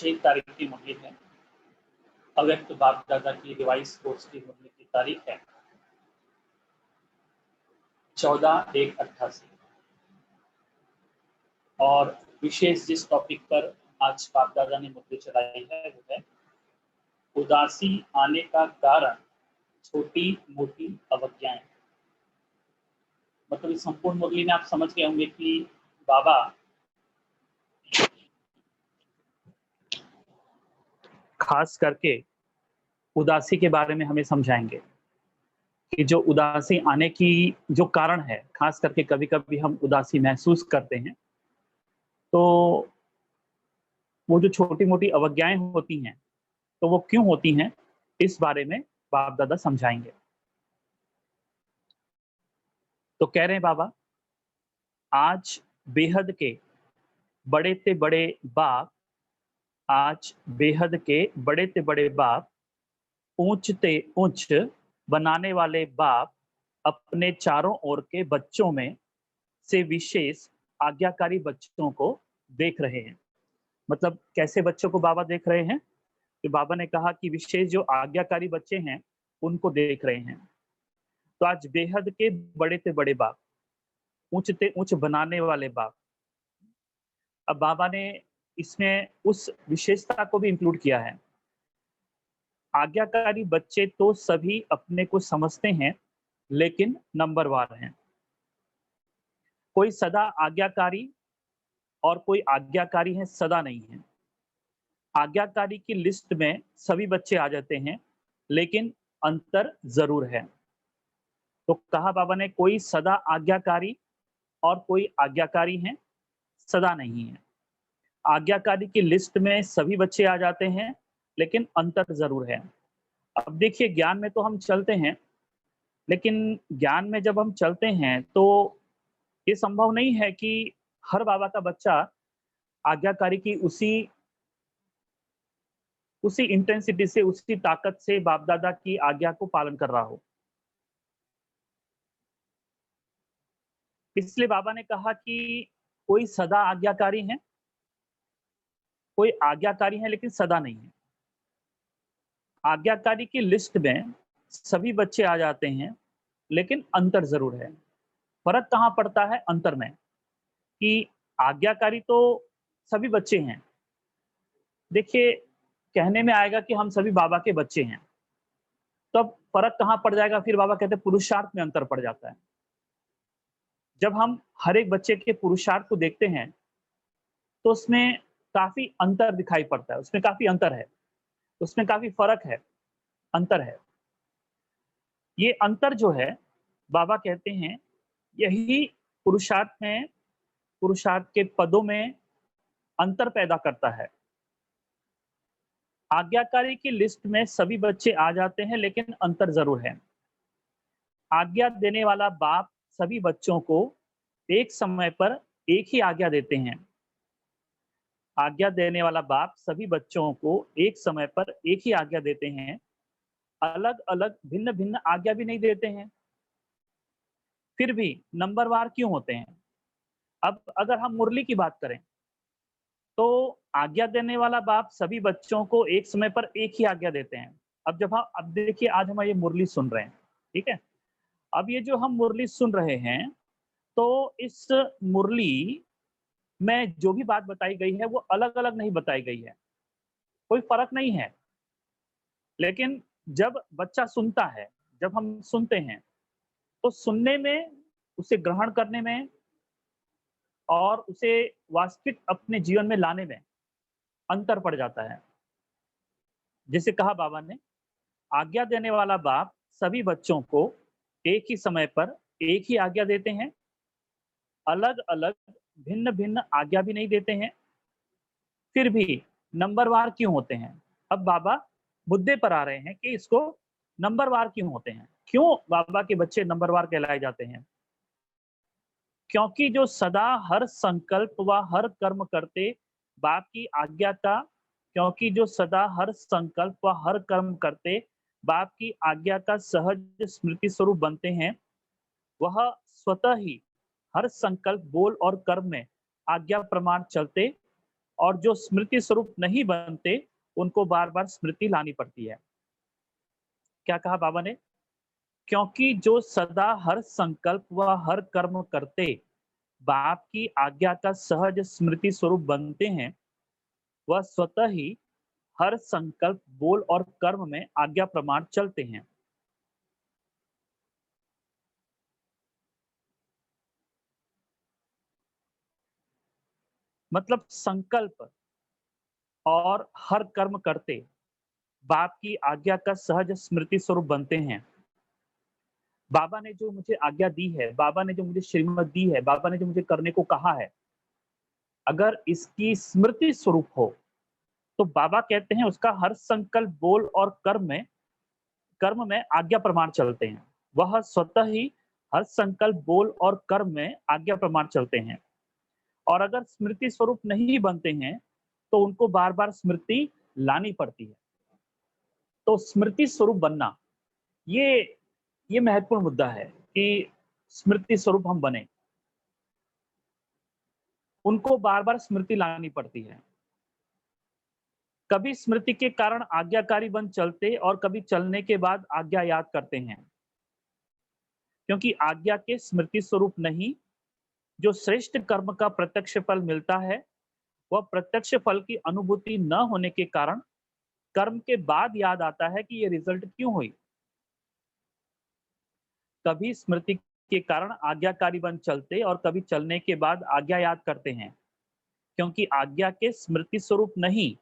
6 तारीख की मुरली है। अव्यक्त बाप दादा की रिवाइज कोर्स की मुरली की तारीख है 14/1/88 और विशेष जिस टॉपिक पर आज बाप दादा ने मुरली चलाई है वो है उदासी आने का कारण छोटी मोटी अवज्ञाएं। मतलब इस संपूर्ण मुरली में आप समझ गए होंगे कि बाबा खास करके उदासी के बारे में हमें समझाएंगे कि जो उदासी आने की जो कारण है, खास करके कभी-कभी हम उदासी महसूस करते हैं, तो वो जो छोटी-मोटी अवज्ञाएं होती हैं, तो वो क्यों होती हैं, इस बारे में बाप दादा समझाएंगे। तो कह रहे हैं बाबा, आज बेहद के बड़े से बड़े बाप, आज बेहद के बड़े से बड़े बाप, ऊंच से ऊंच बनाने वाले बाप अपने चारों ओर के बच्चों में से विशेष आज्ञाकारी बच्चों को देख रहे हैं। मतलब कैसे बच्चों को बाबा देख रहे हैं? तो बाबा ने कहा कि विशेष जो आज्ञाकारी बच्चे हैं, उनको देख रहे हैं। तो आज बेहद के बड़े से बड़े बाप, ऊंच से ऊंच बनाने वाले बाप। अब बाबा ने इसमें उस विशेषता को भी इंक्लूड किया है। आज्ञाकारी बच्चे तो सभी अपने को समझते हैं, लेकिन नंबरवार हैं। कोई सदा आज्ञाकारी और कोई आज्ञाकारी है सदा नहीं है। आज्ञाकारी की लिस्ट में सभी बच्चे आ जाते हैं, लेकिन अंतर जरूर है। तो कहा बाबा ने कोई सदा आज्ञाकारी और कोई आज्ञाकारी है सदा नहीं है। आज्ञाकारी की लिस्ट में सभी बच्चे आ जाते हैं, लेकिन अंतर जरूर है। अब देखिए, ज्ञान में तो हम चलते हैं, लेकिन ज्ञान में जब हम चलते हैं तो ये संभव नहीं है कि हर बाबा का बच्चा आज्ञाकारी की उसी इंटेंसिटी से, उसी ताकत से बाप दादा की आज्ञा को पालन कर रहा हो। इसलिए बाबा ने कहा कि कोई सदा आज्ञाकारी है, कोई आज्ञाकारी है लेकिन सदा नहीं है। आज्ञाकारी की लिस्ट में सभी बच्चे आ जाते हैं, लेकिन अंतर जरूर है। फर्क कहाँ पड़ता है अंतर में, कि आज्ञाकारी तो सभी बच्चे हैं। देखिए, कहने में आएगा कि हम सभी बाबा के बच्चे हैं, तो अब फर्क कहाँ पड़ जाएगा? फिर बाबा कहते हैं पुरुषार्थ में अंतर पड़ जाता है। जब हम हर एक बच्चे के पुरुषार्थ को देखते हैं, तो उसमें काफी अंतर दिखाई पड़ता है, उसमें काफी अंतर है, उसमें काफी फर्क है, अंतर है। ये अंतर जो है, बाबा कहते हैं, यही पुरुषार्थ में, पुरुषार्थ के पदों में अंतर पैदा करता है। आज्ञाकारी की लिस्ट में सभी बच्चे आ जाते हैं, लेकिन अंतर जरूर है। आज्ञा देने वाला बाप सभी बच्चों को एक समय पर एक ही आज्ञा देते हैं। आज्ञा देने वाला बाप सभी बच्चों को एक समय पर एक ही आज्ञा देते हैं, अलग अलग भिन्न भिन्न आज्ञा भी नहीं देते हैं। फिर भी नंबरवार क्यों होते हैं? अब अगर हम मुरली की बात करें, तो आज्ञा देने वाला बाप सभी बच्चों को एक समय पर एक ही आज्ञा देते हैं। अब देखिए, आज हम ये मुरली सुन रहे हैं, ठीक है? अब ये जो हम मुरली सुन रहे हैं, तो इस मुरली में जो भी बात बताई गई है वो अलग अलग नहीं बताई गई है, कोई फर्क नहीं है। लेकिन जब बच्चा सुनता है, जब हम सुनते हैं, तो सुनने में, उसे ग्रहण करने में और उसे वास्तविक अपने जीवन में लाने में अंतर पड़ जाता है। जैसे कहा बाबा ने, आज्ञा देने वाला बाप सभी बच्चों को एक ही समय पर एक ही आज्ञा देते हैं, अलग अलग भिन्न भिन्न आज्ञा भी नहीं देते हैं। फिर भी नंबरवार क्यों होते हैं? अब बाबा मुद्दे पर आ रहे हैं कि इसको नंबरवार क्यों होते हैं, क्यों बाबा के बच्चे नंबरवार कहलाए जाते हैं? क्योंकि जो सदा हर संकल्प व हर कर्म करते बाप की आज्ञा का, क्योंकि जो सदा हर संकल्प व हर कर्म करते बाप की आज्ञा का सहज स्मृति स्वरूप बनते हैं, वह स्वतः ही हर संकल्प, बोल और कर्म में आज्ञा प्रमाण चलते और जो स्मृति स्वरूप नहीं बनते उनको बार बार स्मृति लानी पड़ती है। क्या कहा बाबा ने? क्योंकि जो सदा हर संकल्प व हर कर्म करते बाप की आज्ञा का सहज स्मृति स्वरूप बनते हैं, वह स्वतः ही हर संकल्प, बोल और कर्म में आज्ञा प्रमाण चलते हैं। मतलब संकल्प और हर कर्म करते बाप की आज्ञा का सहज स्मृति स्वरूप बनते हैं। बाबा ने जो मुझे आज्ञा दी है, बाबा ने जो मुझे श्रीमत दी है, बाबा ने जो मुझे करने को कहा है, अगर इसकी स्मृति स्वरूप हो तो बाबा कहते हैं उसका हर संकल्प, बोल और कर्म में आज्ञा प्रमाण चलते हैं। वह स्वतः ही हर संकल्प, बोल और कर्म में आज्ञा प्रमाण चलते हैं। और अगर स्मृति स्वरूप नहीं बनते हैं तो उनको बार बार स्मृति लानी पड़ती है। तो स्मृति स्वरूप बनना, ये ये महत्वपूर्ण मुद्दा है कि स्मृति स्वरूप हम बने, उनको बार बार स्मृति लानी पड़ती है। कभी स्मृति के कारण आज्ञाकारी बन चलते और कभी चलने के बाद आज्ञा याद करते हैं, क्योंकि आज्ञा के स्मृति स्वरूप नहीं, जो श्रेष्ठ कर्म का प्रत्यक्ष फल मिलता है वह प्रत्यक्ष फल की अनुभूति न होने के कारण कर्म के बाद याद आता है कि ये रिजल्ट क्यों हुई। कभी स्मृति के कारण आज्ञाकारी बन चलते और कभी चलने के बाद आज्ञा याद करते हैं, क्योंकि आज्ञा के स्मृति स्वरूप नहीं,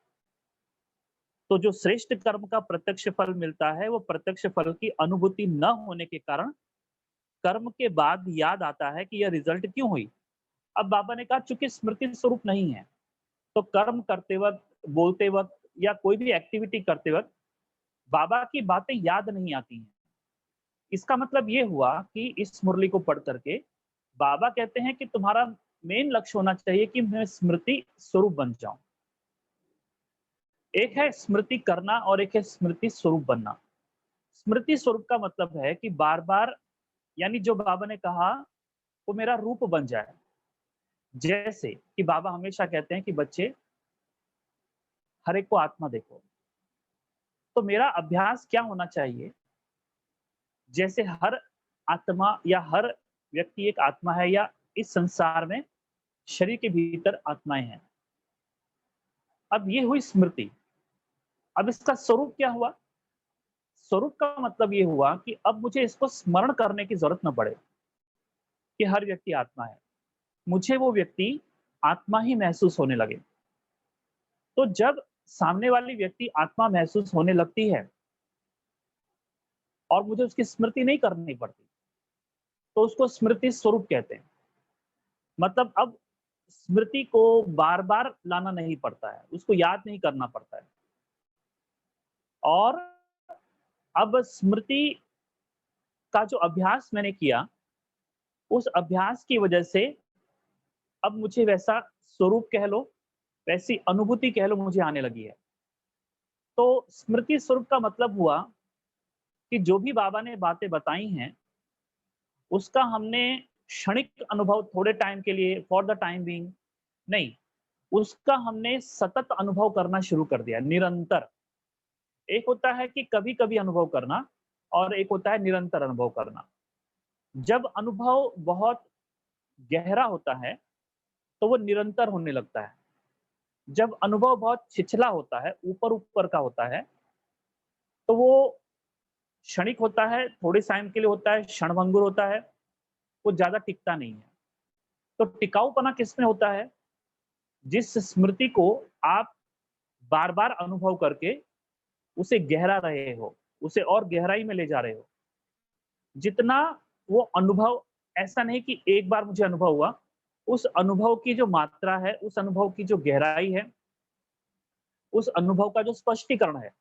तो जो श्रेष्ठ कर्म का प्रत्यक्ष फल मिलता है वो प्रत्यक्ष फल की अनुभूति न होने के कारण कर्म के बाद याद आता है कि यह रिजल्ट क्यों हुई। अब बाबा ने कहा चूंकि स्मृति स्वरूप नहीं है तो कर्म करते वक्त, बोलते वक्त या कोई भी एक्टिविटी करते वक्त बाबा की बातें याद नहीं आती हैं। इसका मतलब ये हुआ कि इस मुरली को पढ़ करके बाबा कहते हैं कि तुम्हारा मेन लक्ष्य होना चाहिए कि मैं स्मृति स्वरूप बन जाऊं। एक है स्मृति करना और एक है स्मृति स्वरूप बनना। स्मृति स्वरूप का मतलब है कि बार बार, यानी जो बाबा ने कहा वो मेरा रूप बन जाए। जैसे कि बाबा हमेशा कहते हैं कि बच्चे हर एक को आत्मा देखो, तो मेरा अभ्यास क्या होना चाहिए, जैसे हर आत्मा या हर व्यक्ति एक आत्मा है या इस संसार में शरीर के भीतर आत्माएं हैं। अब ये हुई स्मृति। अब इसका स्वरूप क्या हुआ? स्वरूप का मतलब ये हुआ कि अब मुझे इसको स्मरण करने की जरूरत न पड़े कि हर व्यक्ति आत्मा है, मुझे वो व्यक्ति आत्मा ही महसूस होने लगे। तो जब सामने वाली व्यक्ति आत्मा महसूस होने लगती है और मुझे उसकी स्मृति नहीं करनी पड़ती, तो उसको स्मृति स्वरूप कहते हैं। मतलब अब स्मृति को बार बार लाना नहीं पड़ता है, उसको याद नहीं करना पड़ता है। और अब स्मृति का जो अभ्यास मैंने किया, उस अभ्यास की वजह से अब मुझे वैसा स्वरूप कह लो, वैसी अनुभूति कह लो, मुझे आने लगी है। तो स्मृति स्वरूप का मतलब हुआ कि जो भी बाबा ने बातें बताई हैं उसका हमने क्षणिक अनुभव, थोड़े टाइम के लिए, फॉर द टाइम बीइंग नहीं, उसका हमने सतत अनुभव करना शुरू कर दिया, निरंतर। एक होता है कि कभी कभी अनुभव करना और एक होता है निरंतर अनुभव करना। जब अनुभव बहुत गहरा होता है तो वो निरंतर होने लगता है। जब अनुभव बहुत छिछला होता है, ऊपर ऊपर का होता है, तो वो क्षणिक होता है, थोड़े टाइम के लिए होता है, क्षणभंगुर होता है, वो ज्यादा टिकता नहीं है। तो टिकाऊपना किसमें होता है? जिस स्मृति को आप बार बार अनुभव करके उसे गहरा रहे हो, उसे और गहराई में ले जा रहे हो। जितना वो अनुभव, ऐसा नहीं कि एक बार मुझे अनुभव हुआ, उस अनुभव की जो मात्रा है, उस अनुभव की जो गहराई है, उस अनुभव का जो स्पष्टीकरण है।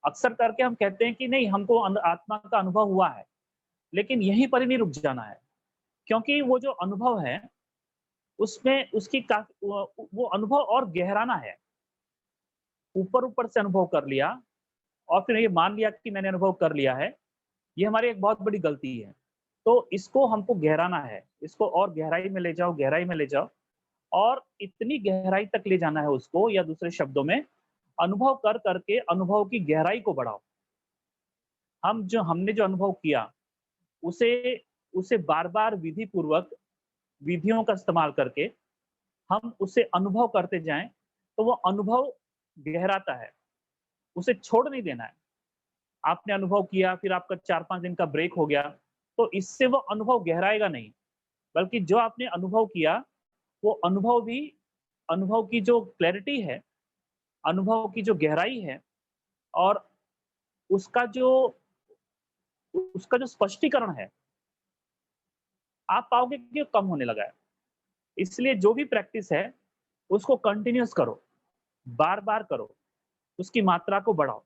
अक्सर करके हम कहते हैं कि नहीं, हमको आत्मा का अनुभव हुआ है, लेकिन यहीं पर ही नहीं रुक जाना है, क्योंकि वो जो अनुभव है उसमें उसकी वो अनुभव और गहराना है। ऊपर ऊपर से अनुभव कर लिया और फिर ये मान लिया कि मैंने अनुभव कर लिया है, ये हमारी एक बहुत बड़ी गलती है। तो इसको हमको गहराना है, इसको और गहराई में ले जाओ, गहराई में ले जाओ। और इतनी गहराई तक ले जाना है उसको, या दूसरे शब्दों में अनुभव कर करके अनुभव की गहराई को बढ़ाओ। हमने जो अनुभव किया उसे उसे बार-बार विधि पूर्वक विधियों का इस्तेमाल करके हम उसे अनुभव करते जाएँ, तो वो अनुभव गहराता है, उसे छोड़ नहीं देना है। आपने अनुभव किया, फिर आपका 4-5 दिन का ब्रेक हो गया, तो इससे वो अनुभव गहराएगा नहीं, बल्कि जो आपने अनुभव किया, वो अनुभव की जो क्लैरिटी है, अनुभव की जो गहराई है और उसका जो उसका जो स्पष्टीकरण है, आप पाओगे कि वो कम होने लगा है। इसलिए जो भी प्रैक्टिस है, उसको कंटिन्यूअस करो, बार-बार करो, उसकी मात्रा को बढ़ाओ,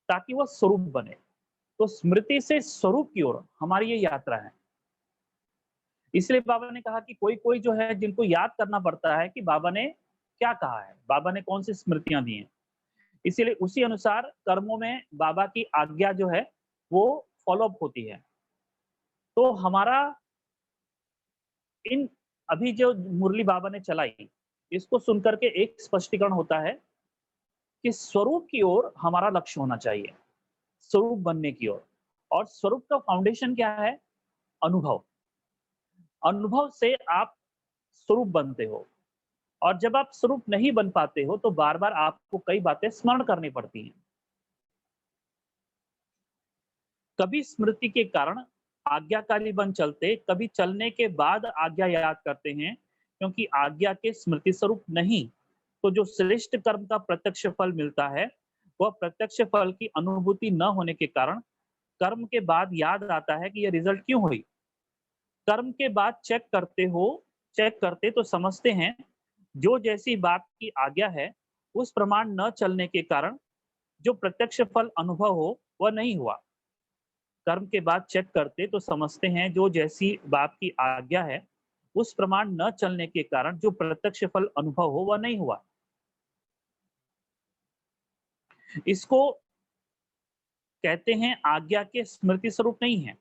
ताकि वो स्वरूप बने। तो स्मृति से स्वरूप की ओर हमारी ये यात्रा है। इसलिए बाबा ने कहा कि कोई-कोई जो है जिनको याद करना पड़ता है कि बाबा ने क्या कहा है, बाबा ने कौन-सी स्मृतियाँ दी हैं। इसीलिए उसी अनुसार कर्मों में बाबा की आज्ञा जो है, वो फ़ॉलो अप होती है। तो हमारा इन अभी जो मुरली बाबा ने चलाई, इसको सुनकर के एक स्पष्टीकरण होता है कि स्वरूप की ओर हमारा लक्ष्य होना चाहिए, स्वरूप बनने की ओर। और स्वरूप का फाउंडेशन क्या है? अनुभव। अनुभव से आप स्वरूप बनते हो, और जब आप स्वरूप नहीं बन पाते हो, तो बार-बार आपको कई बातें स्मरण करनी पड़ती हैं। कभी स्मृति के कारण आज्ञाकारी बन चलते, कभी चलने के बाद आज्ञा याद करते हैं, क्योंकि आज्ञा के स्मृति स्वरूप नहीं, तो जो श्रेष्ठ कर्म का प्रत्यक्ष फल मिलता है, वह प्रत्यक्ष फल की अनुभूति न होने के कारण कर्म के बाद याद आता है कि यह रिजल्ट क्यों हुई। कर्म के बाद चेक करते तो समझते हैं, जो जैसी बात की आज्ञा है, उस प्रमाण न चलने के कारण जो प्रत्यक्ष फल अनुभव हो, वह नहीं हुआ। कर्म के बाद चेक करते तो समझते हैं, जो जैसी बाप की आज्ञा है, उस प्रमाण न चलने के कारण जो प्रत्यक्ष फल अनुभव हो, वह नहीं हुआ। इसको कहते हैं आज्ञा के स्मृति स्वरूप नहीं है,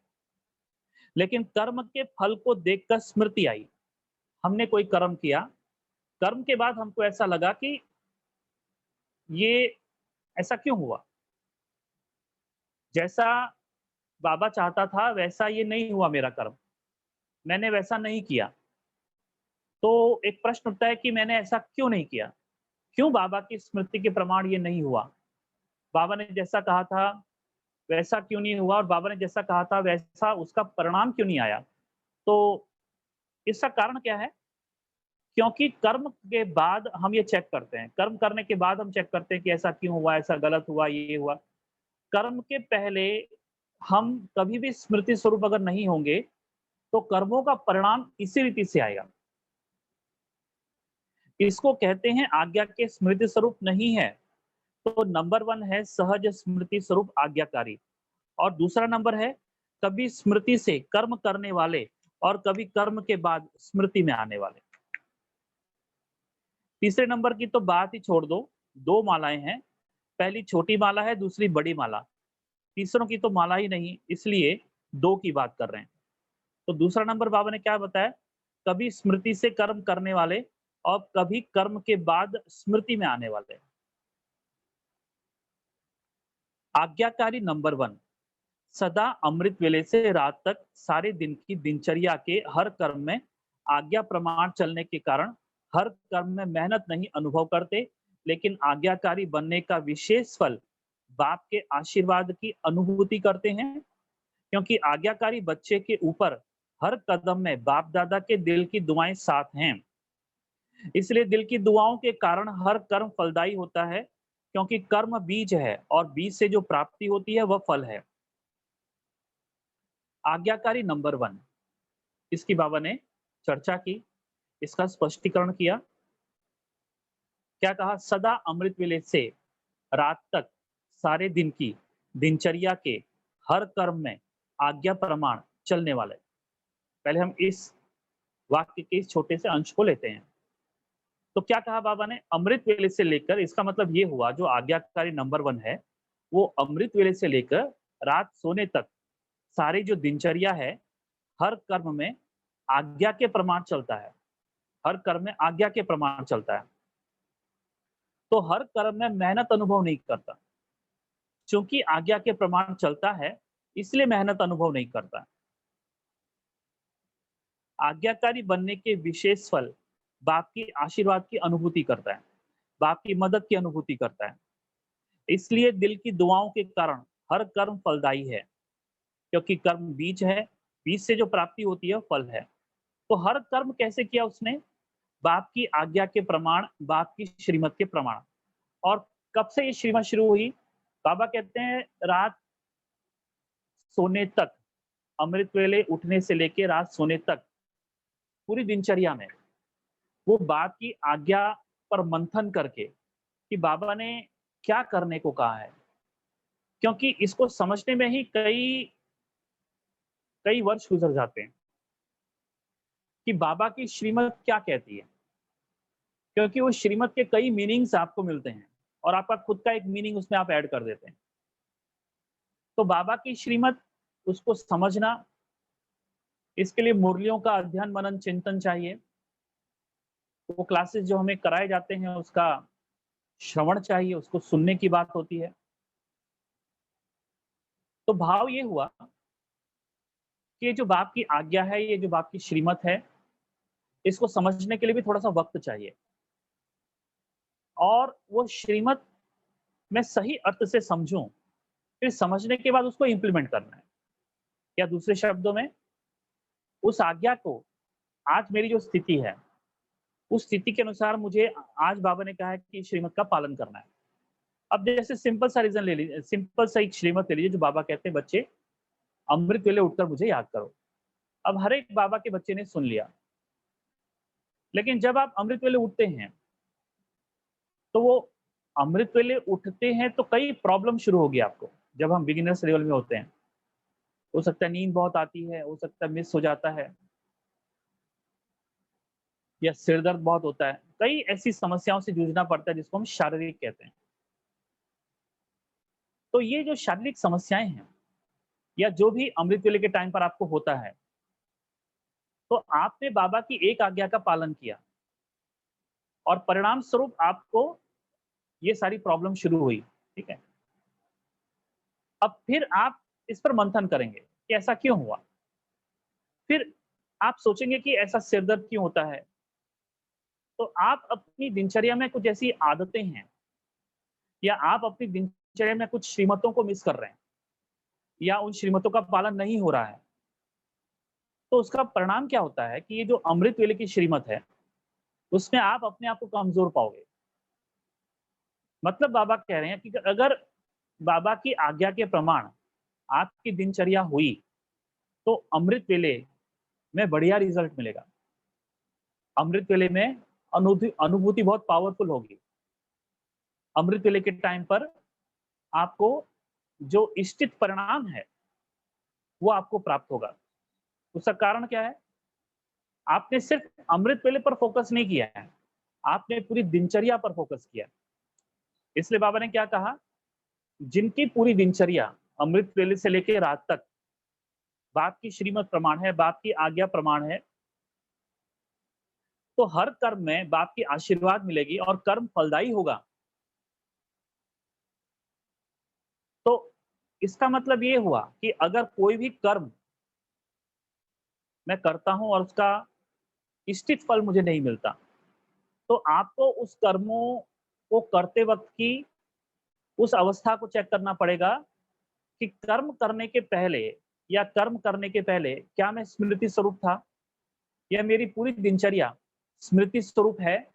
लेकिन कर्म के फल को देखकर स्मृति आई। हमने कोई कर्म किया, कर्म के बाद हमको ऐसा लगा कि ये ऐसा क्यों हुआ? जैसा बाबा चाहता था, वैसा ये नहीं हुआ मेरा कर्म। मैंने वैसा नहीं किया। तो एक प्रश्न उठता है कि मैंने ऐसा क्यों नहीं किया? क्यों बाबा की स्मृति के प्रमाण ये नहीं हुआ? बाबा ने जैसा कहा था, वैसा क्यों नहीं हुआ, और बाबा ने जैसा कहा था, वैसा उसका परिणाम क्यों नहीं आया? तो इसका कारण क्या है? क्योंकि कर्म के बाद हम ये चेक करते हैं। कर्म करने के बाद हम चेक करते हैं कि ऐसा क्यों हुआ, ऐसा गलत हुआ, ये हुआ। कर्म के पहले हम कभी भी स्मृति स्वरूप अगर नहीं होंगे, तो कर्मों का परिणाम इसी रीति से आएगा। इसको कहते हैं आज्ञा के स्मृति स्वरूप नहीं है। तो नंबर 1 है सहज स्मृति स्वरूप आज्ञाकारी, और दूसरा नंबर है कभी स्मृति से कर्म करने वाले और कभी कर्म के बाद स्मृति में आने वाले। तीसरे नंबर की तो बात ही छोड़ दो, 2 मालाएं हैं, पहली छोटी माला है, दूसरी बड़ी माला। तीसरों की तो माला ही नहीं, इसलिए 2 की बात कर रहे हैं। तो दूसरा नंबर बाबा ने क्या बताया? कभी स्मृति से कर्म करने वाले और कभी कर्म के बाद स्मृति में आने वाले। आज्ञाकारी नंबर 1, सदा अमृत वेले से रात तक सारे दिन की दिनचर्या के हर कर्म में आज्ञा प्रमाण चलने के कारण हर कर्म में मेहनत नहीं अनुभव करते, लेकिन आज्ञाकारी बनने का विशेष फल बाप के आशीर्वाद की अनुभूति करते हैं, क्योंकि आज्ञाकारी बच्चे के ऊपर हर कदम में बाप दादा के दिल की दुआएं साथ हैं। इसलिए दिल की दुआओं के कारण हर कर्म फलदायी होता है, क्योंकि कर्म बीज है और बीज से जो प्राप्ति होती है वह फल है। आज्ञाकारी नंबर 1, इसकी बाबा ने चर्चा की, इसका स्पष्टीकरण किया। क्या कहा? सदा अमृत वेले से रात तक सारे दिन की दिनचर्या के हर कर्म में आज्ञा प्रमाण चलने वाले। पहले हम इस वाक्य के इस छोटे से अंश को लेते हैं। तो क्या कहा बाबा ने? अमृत वेले से लेकर, इसका मतलब ये हुआ जो आज्ञाकारी नंबर 1 है, वो अमृत वेले से लेकर रात सोने तक सारी जो दिनचर्या है, हर कर्म में आज्ञा के प्रमाण चलता है। हर कर्म में आज्ञा के प्रमाण चलता है। तो हर कर्म में मेहनत अनुभव नहीं करता। चूंकि आज्ञा के प्रमाण चलता है, इसलिए मेहनत अनुभव नहीं करता। आज्ञाकारी बनने के विशेष फल बाप की आशीर्वाद की अनुभूति करता है, बाप की मदद की अनुभूति करता है। इसलिए दिल की दुआओं के कारण हर कर्म फलदायी है, क्योंकि कर्म बीज है, बीज से जो प्राप्ति होती है वो फल है। तो हर कर्म कैसे किया उसने? बाप की आज्ञा के प्रमाण, बाप की श्रीमत के प्रमाण। और कब से ये श्रीमत शुरू हुई? बाबा कहते हैं रात सोने तक, अमृत वेले उठने से लेके रात सोने तक, पूरी दिनचर्या में वो बाप की आज्ञा पर मंथन करके कि बाबा ने क्या करने को कहा है। क्योंकि इसको समझने में ही कई कई वर्ष गुजर जाते हैं कि बाबा की श्रीमत क्या कहती है। क्योंकि वो श्रीमत के कई मीनिंग्स आपको मिलते हैं और आपका खुद का एक मीनिंग उसमें आप ऐड कर देते हैं। तो बाबा की श्रीमत, उसको समझना, इसके लिए मुरलियों का अध्ययन मनन चिंतन चाहिए। वो क्लासेस जो हमें कराए जाते हैं उसका श्रवण चाहिए, उसको सुनने की बात होती है। तो भाव ये हुआ कि ये जो बाप की आज्ञा है, ये जो बाप की श्रीमत है, इसको समझने के लिए भी थोड़ा-सा वक़्त चाहिए। और वो श्रीमत मैं सही अर्थ से समझूँ, फिर समझने के बाद उसको इम्प्लीमेंट करना है। या दूसरे शब्दों में, उस आज्ञा को आज मेरी जो स्थिति है, उस स्थिति के अनुसार मुझे आज बाबा ने कहा है कि श्रीमत का पालन करना है। अब जैसे सिंपल सा रीज़न ले लीजिए, सिंपल सा एक श्रीमत ले लीजिए जो बाबा कहते हैं, बच्चे अमृत वेले उठकर मुझे याद करो। अब हर एक बाबा के बच्चे ने सुन लिया। लेकिन जब आप अमृत वेले उठते हैं, तो वो अमृत वेले उठते हैं तो कई प्रॉब्लम शुरू होगी आपको। जब हम बिगिनर्स लेवल में होते हैं, हो सकता है नींद बहुत आती है, हो सकता है मिस हो जाता है, या सिर दर्द बहुत होता है। कई ऐसी समस्याओं से जूझना पड़ता है जिसको हम शारीरिक कहते हैं। तो ये जो शारीरिक समस्याएं हैं, या जो भी अमृत वेले के टाइम पर आपको होता है, तो आपने बाबा की एक आज्ञा का पालन किया और परिणाम स्वरूप आपको ये सारी प्रॉब्लम शुरू हुई। ठीक है? अब फिर आप इस पर मंथन करेंगे कि ऐसा क्यों हुआ? फिर आप सोचेंगे कि ऐसा सिर दर्द क्यों होता है? तो आप अपनी दिनचर्या में कुछ ऐसी आदतें हैं, या आप अपनी दिनचर्या में कुछ श्रीमतों को मिस कर रहे हैं, या उन श्रीमतों का पालन नहीं हो रहा है। तो उसका परिणाम क्या होता है कि ये जो अमृत वेले की श्रीमत है, उसमें आप अपने आप को कमज़ोर पाओगे। मतलब बाबा कह रहे हैं कि अगर बाबा की आज्ञा के प्रमाण आपकी दिनचर्या हुई, तो अमृत वेले में बढ़िया रिज़ल्ट मिलेगा। अमृत वेले में अनुभूति बहुत पावरफुल होगी। अमृत वेले के टाइम पर आपको जो इष्टित परिणाम है, वो आपको प्राप्त होगा। उसका कारण क्या है? आपने सिर्फ अमृत वेले पर फोकस नहीं किया है, आपने पूरी दिनचर्या पर फोकस किया। इसलिए बाबा ने क्या कहा? जिनकी पूरी दिनचर्या अमृत वेले से लेके रात तक बाप की श्रीमत प्रमाण है, बाप की आज्ञा प्रमाण है, तो हर कर्म में बाप की आशीर्वाद मिलेगी और कर्म फलदायी होगा। तो इसका मतलब ये हुआ कि अगर कोई भी कर्म मैं करता हूँ और उसका इष्टित फल मुझे नहीं मिलता, तो आपको उस कर्मों को करते वक़्त की उस अवस्था को चेक करना पड़ेगा कि कर्म करने के पहले, या कर्म करने के पहले क्या मैं स्मृति स्वरूप था? या मेरी पूरी दिनचर्या स्मृति स्वरूप है?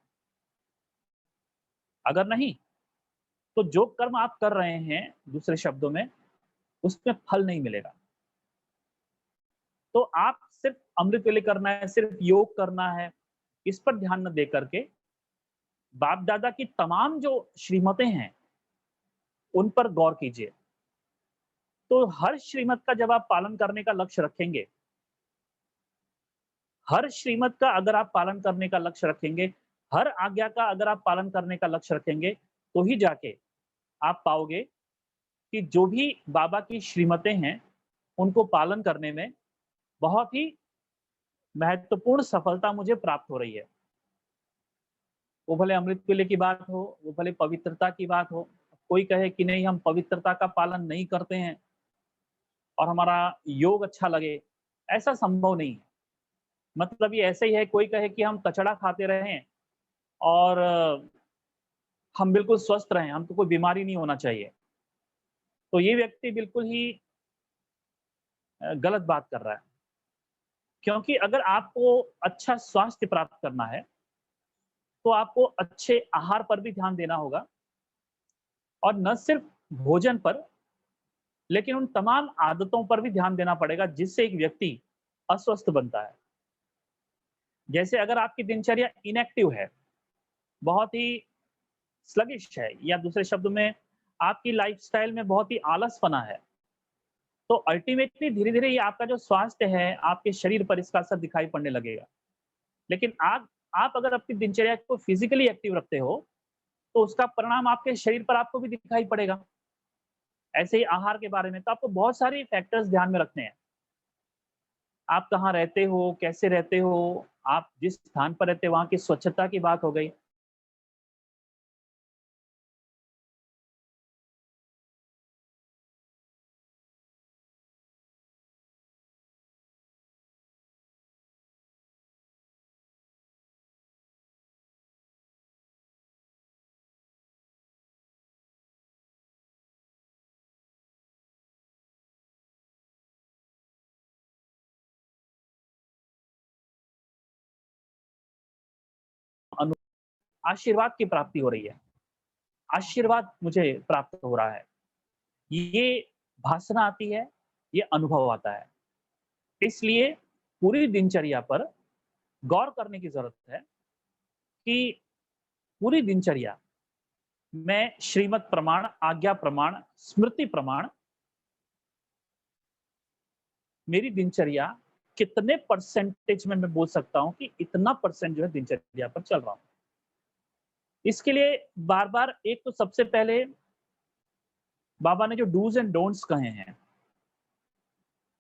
अगर नहीं, तो जो कर्म आप कर रहे हैं, दूसरे शब्दों में, उसमें फल नहीं मिलेगा। तो आप सिर्फ अमृत वेले करना है, सिर्फ योग करना है, इस पर ध्यान न दे करके बाप दादा की तमाम जो श्रीमतें हैं, उन पर गौर कीजिए। तो हर श्रीमत का जब आप पालन करने का लक्ष्य रखेंगे, हर श्रीमत का अगर आप पालन करने का लक्ष्य रखेंगे, हर आज्ञा का अगर आप पालन करने का लक्ष्य रखेंगे, तो ही जाके आप पाओगे कि जो भी बाबा की श्रीमतें हैं, उनको पालन करने में बहुत ही महत्वपूर्ण सफलता मुझे प्राप्त हो रही है। वो भले अमृत वेले की बात हो, वो भले पवित्रता की बात हो। कोई कहे कि नहीं हम पवित्रता का पालन नहीं करते हैं और हमारा योग अच्छा लगे, ऐसा संभव नहीं है। मतलब ये ऐसे ही है, कोई कहे कि हम कचड़ा खाते रहें और हम बिल्कुल स्वस्थ रहें, हमको कोई बीमारी नहीं होना चाहिए। तो ये व्यक्ति बिल्कुल ही गलत बात कर रहा है। क्योंकि अगर आपको अच्छा स्वास्थ्य प्राप्त करना है, तो आपको अच्छे आहार पर भी ध्यान देना होगा और न सिर्फ भोजन पर, लेकिन उन तमाम आदतों पर भी ध्यान देना पड़ेगा जिससे एक व्यक्ति अस्वस्थ बनता है। जैसे अगर आपकी दिनचर्या इनएक्टिव है, बहुत ही स्लगिश है, या दूसरे शब्द में आपकी लाइफ़स्टाइल में बहुत ही आलसपना है, तो अल्टीमेटली धीरे-धीरे ये आपका जो स्वास्थ्य है, आपके शरीर पर इसका असर दिखाई पड़ने लगेगा। लेकिन आप अगर अपनी दिनचर्या को फिज़िकली एक्टिव रखते हो, तो उसका परिणाम आपके शरीर पर आपको भी दिखाई पड़ेगा। ऐसे ही आहार के बारे में तो आपको बहुत सारी फैक्टर्स ध्यान में रखने हैं। आप कहाँ रहते हो, कैसे रहते हो, आप जिस स्थान पर रहते हो वहाँ की स्वच्छता की बात हो गई। अनु आशीर्वाद की प्राप्ति हो रही है। आशीर्वाद मुझे प्राप्त हो रहा है। ये भासना आती है, ये अनुभव आता है। इसलिए पूरी दिनचर्या पर गौर करने की ज़रूरत है कि पूरी दिनचर्या में श्रीमत प्रमाण, आज्ञा प्रमाण, स्मृति प्रमाण, मेरी दिनचर्या कितने परसेंटेज में मैं बोल सकता हूँ कि इतना परसेंट जो है दिनचर्या पर चल रहा हूँ। इसके लिए बार-बार एक तो सबसे पहले बाबा ने जो डूज़ एंड डोंट्स कहे हैं,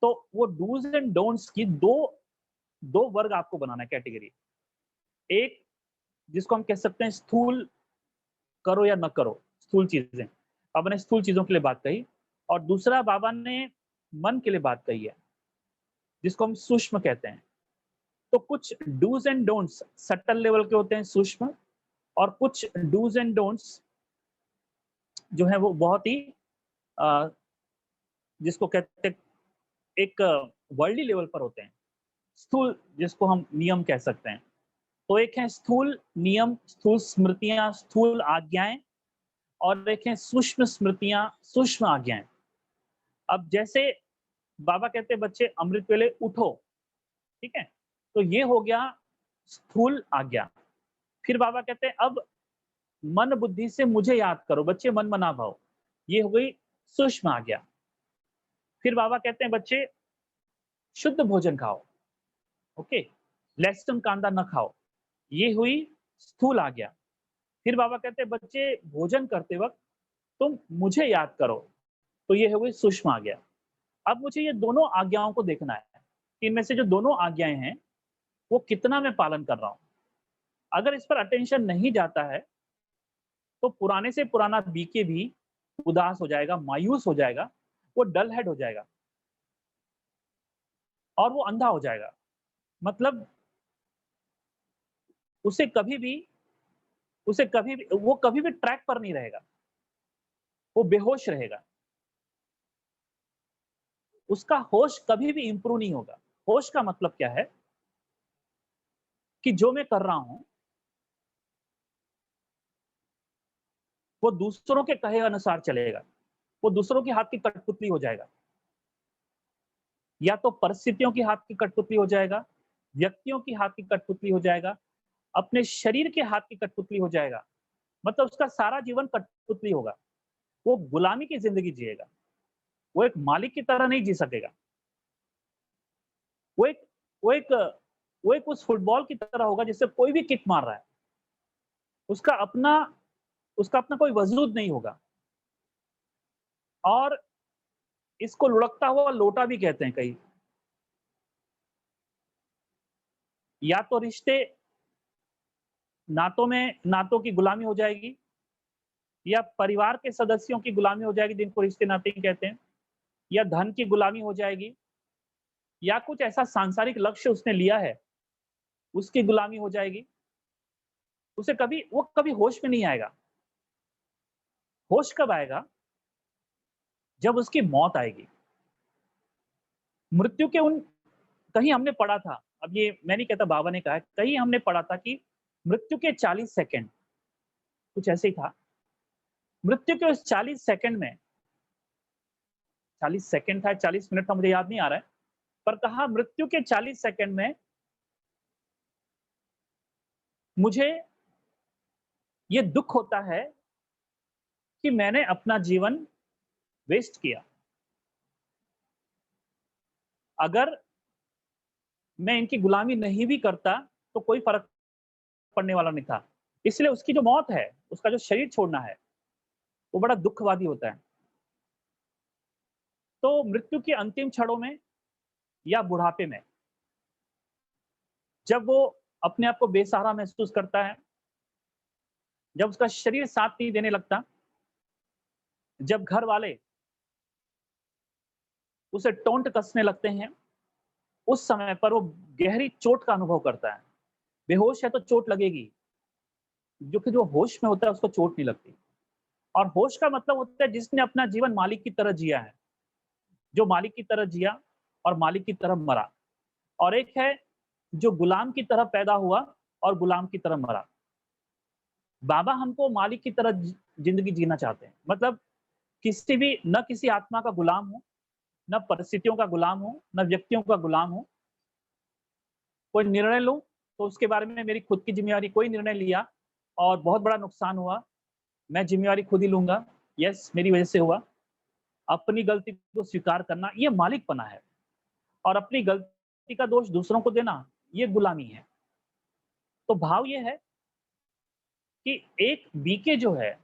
तो वो डूज़ एंड डोंट्स की 2 वर्ग आपको बनाना है, कैटेगरी। एक जिसको हम कह सकते हैं स्थूल करो या न करो, स्थूल चीज़ें। बाबा ने स्थूल चीज़ों के लिए बात कही, और दूसरा बाबा ने मन के लिए बात कही है, जिसको हम सूक्ष्म कहते हैं। तो कुछ dos and don'ts subtle level के होते हैं, सूक्ष्म, और कुछ डूज़ एंड डोंट्स जो है वो बहुत ही अ, जिसको कहते हैं एक वर्ल्डली लेवल पर होते हैं। स्थूल जिसको हम नियम कह सकते हैं। तो एक है स्थूल नियम, स्थूल स्मृतियाँ, स्थूल आज्ञाएँ, और एक है सूक्ष्म स्मृतियाँ, सूक्ष्म आज्ञाएँ। अब जैसे बाबा कहते हैं बच्चे अमृत वेले उठो, ठीक है? तो ये हो गया स्थूल आज्ञा। फिर बाबा कहते हैं अब मन बुद्धि से मुझे याद करो, बच्चे मन मना भाओ। ये हो गई सूक्ष्म आज्ञा। फिर बाबा कहते हैं बच्चे शुद्ध भोजन खाओ, ओके? लहसुन कांदा न खाओ। ये हुई स्थूल आज्ञा। फिर बाबा कहते हैं बच्चे भोजन करते वक़्त तुम मुझे याद करो, तो ये हो गई सूक्ष्म आज्ञा। अब मुझे ये दोनों आज्ञाओं को देखना है, कि इनमें से जो दोनों आज्ञाएँ हैं, वो कितना मैं पालन कर रहा हूँ। अगर इस पर अटेंशन नहीं जाता है, तो पुराने से पुराना बीके भी उदास हो जाएगा, मायूस हो जाएगा, वो डल हेड हो जाएगा और वो अंधा हो जाएगा। मतलब उसे कभी भी वो कभी भी ट्रैक पर नहीं रहेगा, वो बेहोश रहेगा। उसका होश कभी भी इम्प्रूव नहीं होगा। होश का मतलब क्या है? कि जो मैं कर रहा हूँ, वो दूसरों के कहे अनुसार चलेगा। वो दूसरों के हाथ की कठपुतली हो जाएगा। या तो परिस्थितियों की हाथ की कठपुतली हो जाएगा, व्यक्तियों की हाथ की कठपुतली हो जाएगा, अपने शरीर के हाथ की कठपुतली हो जाएगा। मतलब उसका सारा जीवन कठपुतली होगा। वो गुलामी की ज़िंदगी जिएगा। वो एक मालिक की तरह नहीं जी सकेगा। वो एक वो एक वो एक उस फुटबॉल की तरह होगा जिससे कोई भी किक मार रहा है। उसका अपना उसका अपना कोई वजूद नहीं होगा। और इसको लुढ़कता हुआ लोटा भी कहते हैं कई। या तो रिश्ते नातों की गुलामी हो जाएगी, या परिवार के सदस्यों की गुलामी हो जाएगी जिनको रिश्ते नाते कहते हैं, या धन की गुलामी हो जाएगी, या कुछ ऐसा सांसारिक लक्ष्य उसने लिया है, उसकी गुलामी हो जाएगी। वो कभी होश में नहीं आएगा। होश कब आएगा? जब उसकी मौत आएगी। मृत्यु के उन कहीं हमने पढ़ा था, अब ये मैं नहीं कहता बाबा ने कहा है, कहीं हमने पढ़ा था कि मृत्यु के 40 सेकंड, कुछ ऐसे ही था। मृत्यु के उस 40 सेकंड में, 40 सेकंड था, 40 मिनट था, मुझे याद नहीं आ रहा है, पर कहा मृत्यु के 40 सेकंड में मुझे ये दुख होता है कि मैंने अपना जीवन वेस्ट किया। अगर मैं इनकी गुलामी नहीं भी करता तो कोई फर्क पड़ने वाला नहीं था। इसलिए उसकी जो मौत है, उसका जो शरीर छोड़ना है, वो बड़ा दुखवादी होता है। तो मृत्यु के अंतिम क्षणों में या बुढ़ापे में, जब वो अपने आप को बेसहारा महसूस करता है, जब उसका शरीर साथ नहीं देने लगता, जब घर वाले उसे टोंट कसने लगते हैं, उस समय पर वो गहरी चोट का अनुभव करता है। बेहोश है तो चोट लगेगी, जो होश में होता है उसको चोट नहीं लगती। और होश का मतलब होता है जिसने अपना जीवन मालिक की तरह जिया है, जो मालिक की तरह जिया और मालिक की तरह मरा। और एक है जो गुलाम की तरह पैदा हुआ और गुलाम की तरह मरा। बाबा हमको मालिक की तरह जिंदगी जीना चाहते हैं, मतलब किसी आत्मा का गुलाम हो, न परिस्थितियों का गुलाम हो, न व्यक्तियों का गुलाम हो। कोई निर्णय लूं तो उसके बारे में मेरी खुद की जिम्मेवारी, कोई निर्णय लिया और बहुत बड़ा नुकसान हुआ, मैं जिम्मेवारी खुद ही लूंगा। यस, मेरी वजह से हुआ। अपनी गलती को स्वीकार करना, ये मालिकपना है। और अपनी गलती का दोष दूसरों को देना, ये गुलामी है। तो भाव ये है कि एक बीके जो है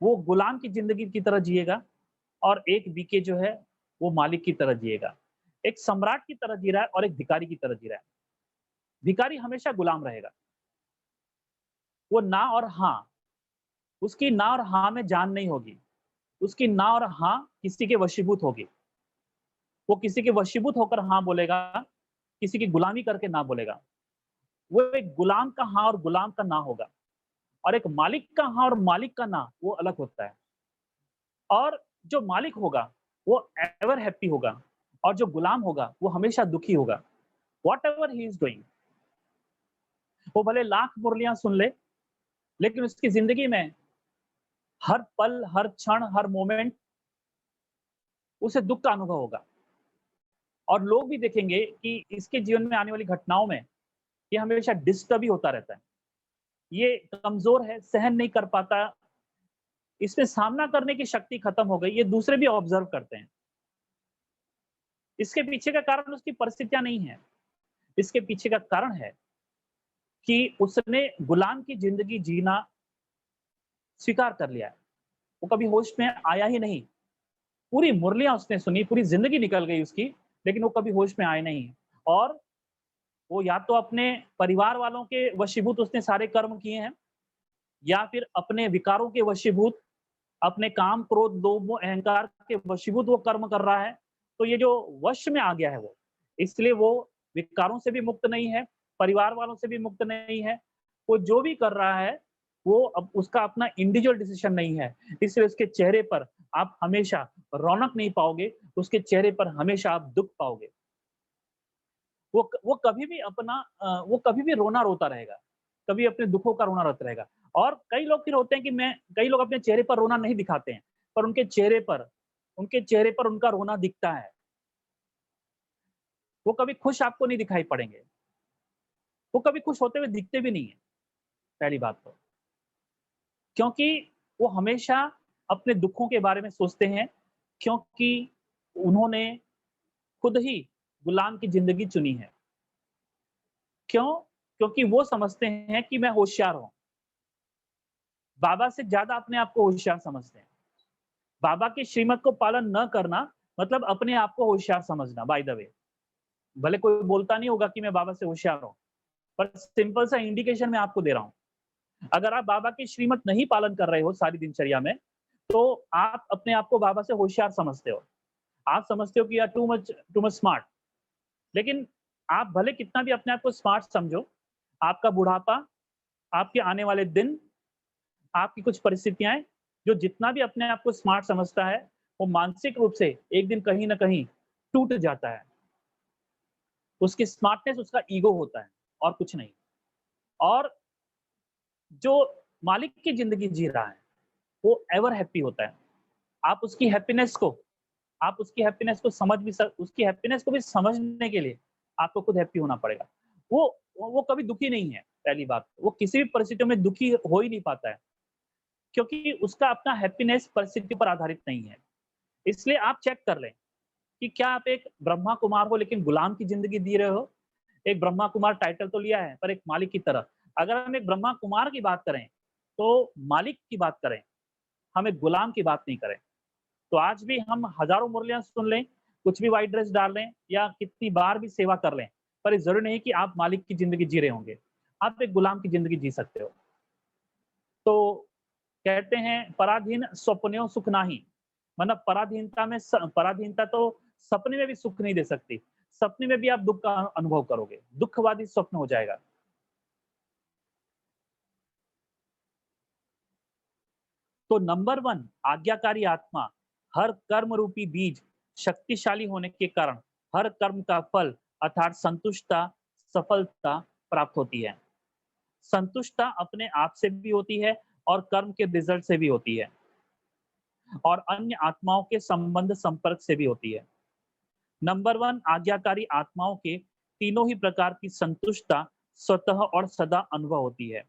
वो गुलाम की जिंदगी की तरह जिएगा, और एक बीके जो है वो मालिक की तरह जिएगा। एक सम्राट की तरह जी रहा है और एक भिखारी की तरह जी रहा है। भिखारी हमेशा गुलाम रहेगा। वो ना और हाँ, उसकी ना और हाँ में जान नहीं होगी। उसकी ना और हाँ किसी के वशीभूत होगी। वो किसी के वशीभूत होकर हाँ बोलेगा, किसी की गुलामी करके ना बोलेगा। वो एक गुलाम का हाँ और गुलाम का ना होगा, और एक मालिक का हाँ और मालिक का ना वो अलग होता है। और जो मालिक होगा वो एवर हैप्पी होगा, और जो गुलाम होगा वो हमेशा दुखी होगा। What ever he is doing, वो भले लाख मुरलियां सुन ले, लेकिन उसकी जिंदगी में हर पल, हर क्षण, हर मोमेंट उसे दुख का अनुभव होगा। और लोग भी देखेंगे कि इसके जीवन में आने वाली घटनाओं में ये हमेशा डिस्टर्ब ही होता रहता है। ये कमजोर है, सहन नहीं कर पाता, इसमें सामना करने की शक्ति खत्म हो गई, ये दूसरे भी ऑब्जर्व करते हैं। इसके पीछे का कारण उसकी परिस्थितियां नहीं है, इसके पीछे का कारण है कि उसने गुलाम की जिंदगी जीना स्वीकार कर लिया है। वो कभी होश में आया ही नहीं। पूरी मुरलियां उसने सुनी, पूरी जिंदगी निकल गई उसकी, लेकिन वो कभी होश में आए नहीं। और वो या तो अपने परिवार वालों के वशीभूत उसने सारे कर्म किए हैं, या फिर अपने विकारों के वशीभूत, अपने काम, क्रोध, लोभ, अहंकार के वशीभूत वो कर्म कर रहा है। तो ये जो वश में आ गया है वो, इसलिए वो विकारों से भी मुक्त नहीं है, परिवार वालों से भी मुक्त नहीं है। वो जो भी कर रहा है वो अब उसका अपना इंडिविजुअल डिसीजन नहीं है, इसलिए उसके चेहरे पर आप हमेशा रौनक नहीं पाओगे, उसके चेहरे पर हमेशा आप दुख पाओगे। वो कभी भी वो कभी भी रोना रोता रहेगा, कभी अपने दुखों का रोना रोता रहेगा। और कई लोग फिर होते हैं कि मैं कई लोग अपने चेहरे पर रोना नहीं दिखाते हैं, पर उनके चेहरे पर उनका रोना दिखता है। वो कभी खुश आपको नहीं दिखाई पड़ेंगे, वो कभी खुश होते हुए दिखते भी नहीं है, पहली बात तो। क्योंकि वो हमेशा अपने दुखों के बारे में सोचते हैं, क्योंकि उन्होंने खुद ही गुलाम की जिंदगी चुनी है। क्यों? क्योंकि वो समझते हैं कि मैं होशियार हूँ। बाबा से ज़्यादा अपने आप को होशियार समझते हैं। बाबा की श्रीमत को पालन न करना मतलब अपने आप को होशियार समझना, बाय द वे। भले कोई बोलता नहीं होगा कि मैं बाबा से होशियार हूँ, पर सिंपल सा इंडिकेशन मैं आपको दे रहा हूँ। अगर आप बाबा की श्रीमत नहीं पालन कर रहे हो सारी दिनचर्या में, तो आप अपने आप को बाबा से होशियार समझते हो। आप समझते हो कि यार टू मच स्मार्ट। लेकिन आप भले कितना भी अपने आप को स्मार्ट समझो, आपका बुढ़ापा, आपके आने वाले दिन, आपकी कुछ परिस्थितियाँ, जो जितना भी अपने आप को स्मार्ट समझता है, वो मानसिक रूप से एक दिन कहीं न कहीं टूट जाता है। उसकी स्मार्टनेस उसका ईगो होता है और कुछ नहीं। और जो मालिक की ज़िंदगी जी रहा है, वो एवर हैप्पी होता है। आप उसकी हैप्पीनेस को आप उसकी हैप्पीनेस को समझ भी सक उसकी हैप्पीनेस को भी समझने के लिए आपको खुद हैप्पी होना पड़ेगा। वो वो कभी दुखी नहीं है, पहली बात। वो किसी भी परिस्थितियों में दुखी हो ही नहीं पाता है, क्योंकि उसका अपना हैप्पीनेस परिस्थिति पर आधारित नहीं है। इसलिए आप चेक कर लें कि क्या आप एक ब्रह्मा कुमार हो लेकिन गुलाम की ज़िंदगी जी रहे हो? एक ब्रह्मा कुमार टाइटल तो लिया है, पर एक मालिक की तरह। अगर हम एक ब्रह्मा कुमार की बात करें, तो मालिक की बात करें, हम एक गुलाम की बात नहीं करें। तो आज भी हम हज़ारों मुरलियाँ सुन लें, कुछ भी व्हाइट ड्रेस डाल लें या कितनी बार भी सेवा कर लें, पर ये ज़रूरी नहीं कि आप मालिक की ज़िंदगी जी रहे होंगे। आप एक गुलाम की ज़िंदगी जी सकते हो। तो कहते हैं पराधीन स्वप्नेव सुख नाही, मतलब पराधीनता तो सपने में भी सुख नहीं दे सकती। सपने में भी आप दुःख का अनुभव करोगे, दुःखवादी स्वप्न हो जाएगा। तो नंबर 1 आज्ञाकारी आत्मा, हर कर्म रूपी बीज शक्तिशाली होने के कारण हर कर्म का फल अर्थात संतुष्टता, सफलता प्राप्त होती है। संतुष्टता अपने आप से भी होती है और कर्म के रिजल्ट से भी होती है और अन्य आत्माओं के संबंध संपर्क से भी होती है। नंबर 1 आज्ञाकारी आत्माओं के तीनों ही प्रकार की संतुष्टता स्वतः और सदा अनुभव होती है।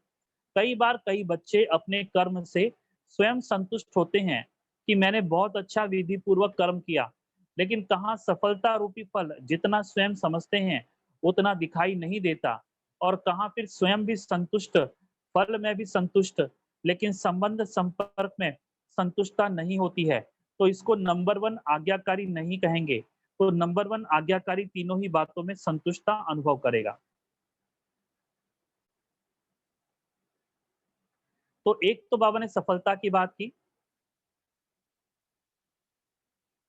कई बार कई बच्चे अपने कर्म से स्वयं संतुष्ट होते हैं कि मैंने बहुत अच्छा विधि पूर्वक कर्म किया, लेकिन कहाँ सफलता रूपी फल जितना स्वयं समझते हैं उतना दिखाई नहीं देता, और कहाँ फिर स्वयं भी संतुष्ट, फल में भी संतुष्ट, लेकिन संबंध संपर्क में संतुष्टता नहीं होती है। तो इसको नंबर 1 आज्ञाकारी नहीं कहेंगे। तो नंबर 1 आज्ञाकारी तीनों ही बातों में संतुष्टता अनुभव करेगा। तो एक तो बाबा ने सफलता की बात की,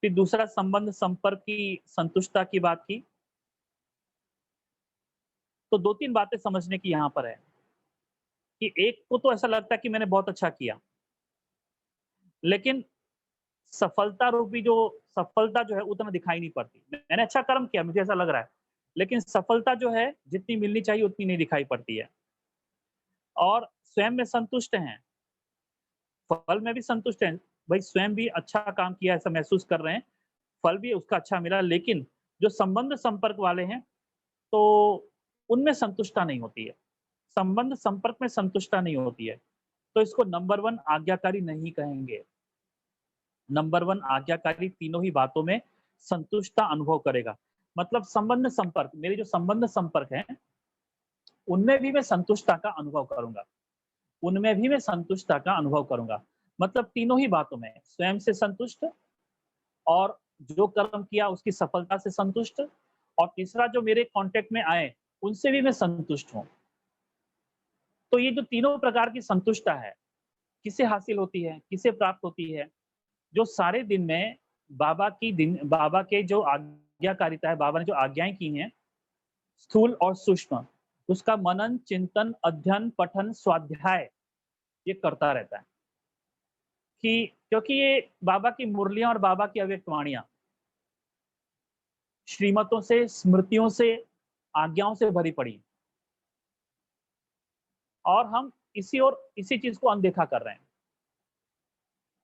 फिर दूसरा संबंध संपर्क की संतुष्टता की बात की। तो 2-3 बातें समझने की यहाँ पर है कि एक को तो ऐसा लगता है कि मैंने बहुत अच्छा किया, लेकिन सफलता जो है उतना दिखाई नहीं पड़ती। मैंने अच्छा कर्म किया, मुझे ऐसा लग रहा है, लेकिन सफलता जो है जितनी मिलनी चाहिए उतनी नहीं दिखाई पड़ती है। और स्वयं में संतुष्ट हैं, फल में भी संतुष्ट हैं। भाई स्वयं भी अच्छा काम किया ऐसा महसूस कर रहे हैं, फल भी उसका अच्छा मिला, लेकिन जो संबंध संपर्क वाले हैं, तो उनमें संतुष्टता नहीं होती है। संबंध संपर्क में संतुष्टता नहीं होती है। तो इसको नंबर 1 आज्ञाकारी नहीं कहेंगे। नंबर 1 आज्ञाकारी तीनों ही बातों में संतुष्टता अनुभव करेगा। मतलब संबंध संपर्क, मेरे जो संबंध संपर्क हैं, उनमें भी मैं संतुष्टता का अनुभव करूँगा। उनमें भी मैं संतुष्टता का अनुभव करूँगा। मतलब तीनों ही बातों में स्वयं से संतुष्ट, और जो कर्म किया उसकी सफलता से संतुष्ट, और तीसरा जो मेरे कॉन्टेक्ट में आए, उनसे भी मैं संतुष्ट हूँ। तो ये जो तीनों प्रकार की संतुष्टता है, किसे हासिल होती है, किसे प्राप्त होती है? जो सारे दिन में बाबा के जो आज्ञाकारिता है, बाबा ने जो आज्ञाएँ की हैं, स्थूल और सूक्ष्म, उसका मनन, चिंतन, अध्ययन, पठन, स्वाध्याय ये करता रहता है। कि क्योंकि ये बाबा की मुरलियाँ और बाबा की अव्यक्त वाणियाँ श्रीमतों से, स्मृतियों से, आज्ञाओं से भरी पड़ी, और हम इसी चीज़ को अनदेखा कर रहे हैं।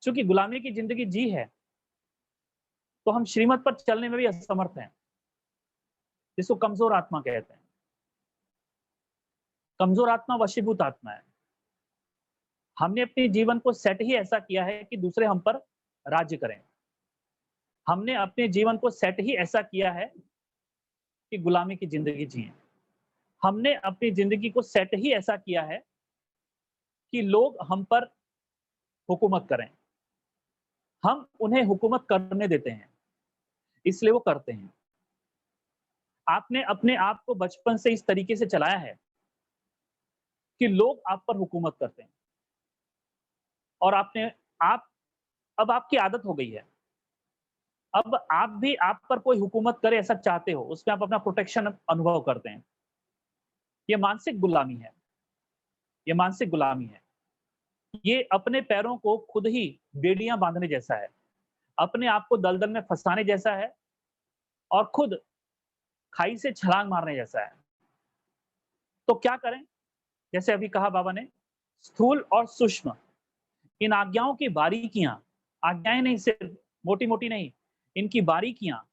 चूँकि गुलामी की ज़िंदगी जी है, तो हम श्रीमत पर चलने में भी असमर्थ हैं, जिसको कमज़ोर आत्मा कहते हैं। कमज़ोर आत्मा वशीभूत आत्मा है। हमने अपने जीवन को सेट ही ऐसा किया है कि दूसरे हम पर राज्य करें। हमने अपने जीवन को सेट ही ऐसा किया है कि गुलामी की ज़िंदगी जिएँ। हमने अपनी ज़िंदगी को सेट ही ऐसा किया है कि लोग हम पर हुकूमत करें। हम उन्हें हुकूमत करने देते हैं, इसलिए वो करते हैं। आपने अपने आप को बचपन से इस तरीके से चलाया है कि लोग आप पर हुकूमत करते हैं और आप अब आपकी आदत हो गई है। अब आप भी आप पर कोई हुकूमत करे ऐसा चाहते हो, उसमें आप अपना प्रोटेक्शन अनुभव करते हैं। ये मानसिक गुलामी है, ये मानसिक गुलामी है। ये अपने पैरों को खुद ही बेड़ियाँ बाँधने जैसा है, अपने आप को दलदल में फँसाने जैसा है और खुद खाई से छलांग मारने जैसा है। तो क्या करें? जैसे अभी कहा बाबा ने, स्थूल और सूक्ष्म इन आज्ञाओं की बारीकियाँ, आज्ञाएँ नहीं सिर्फ मोटी-मोटी नहीं, इनकी बारीकियाँ,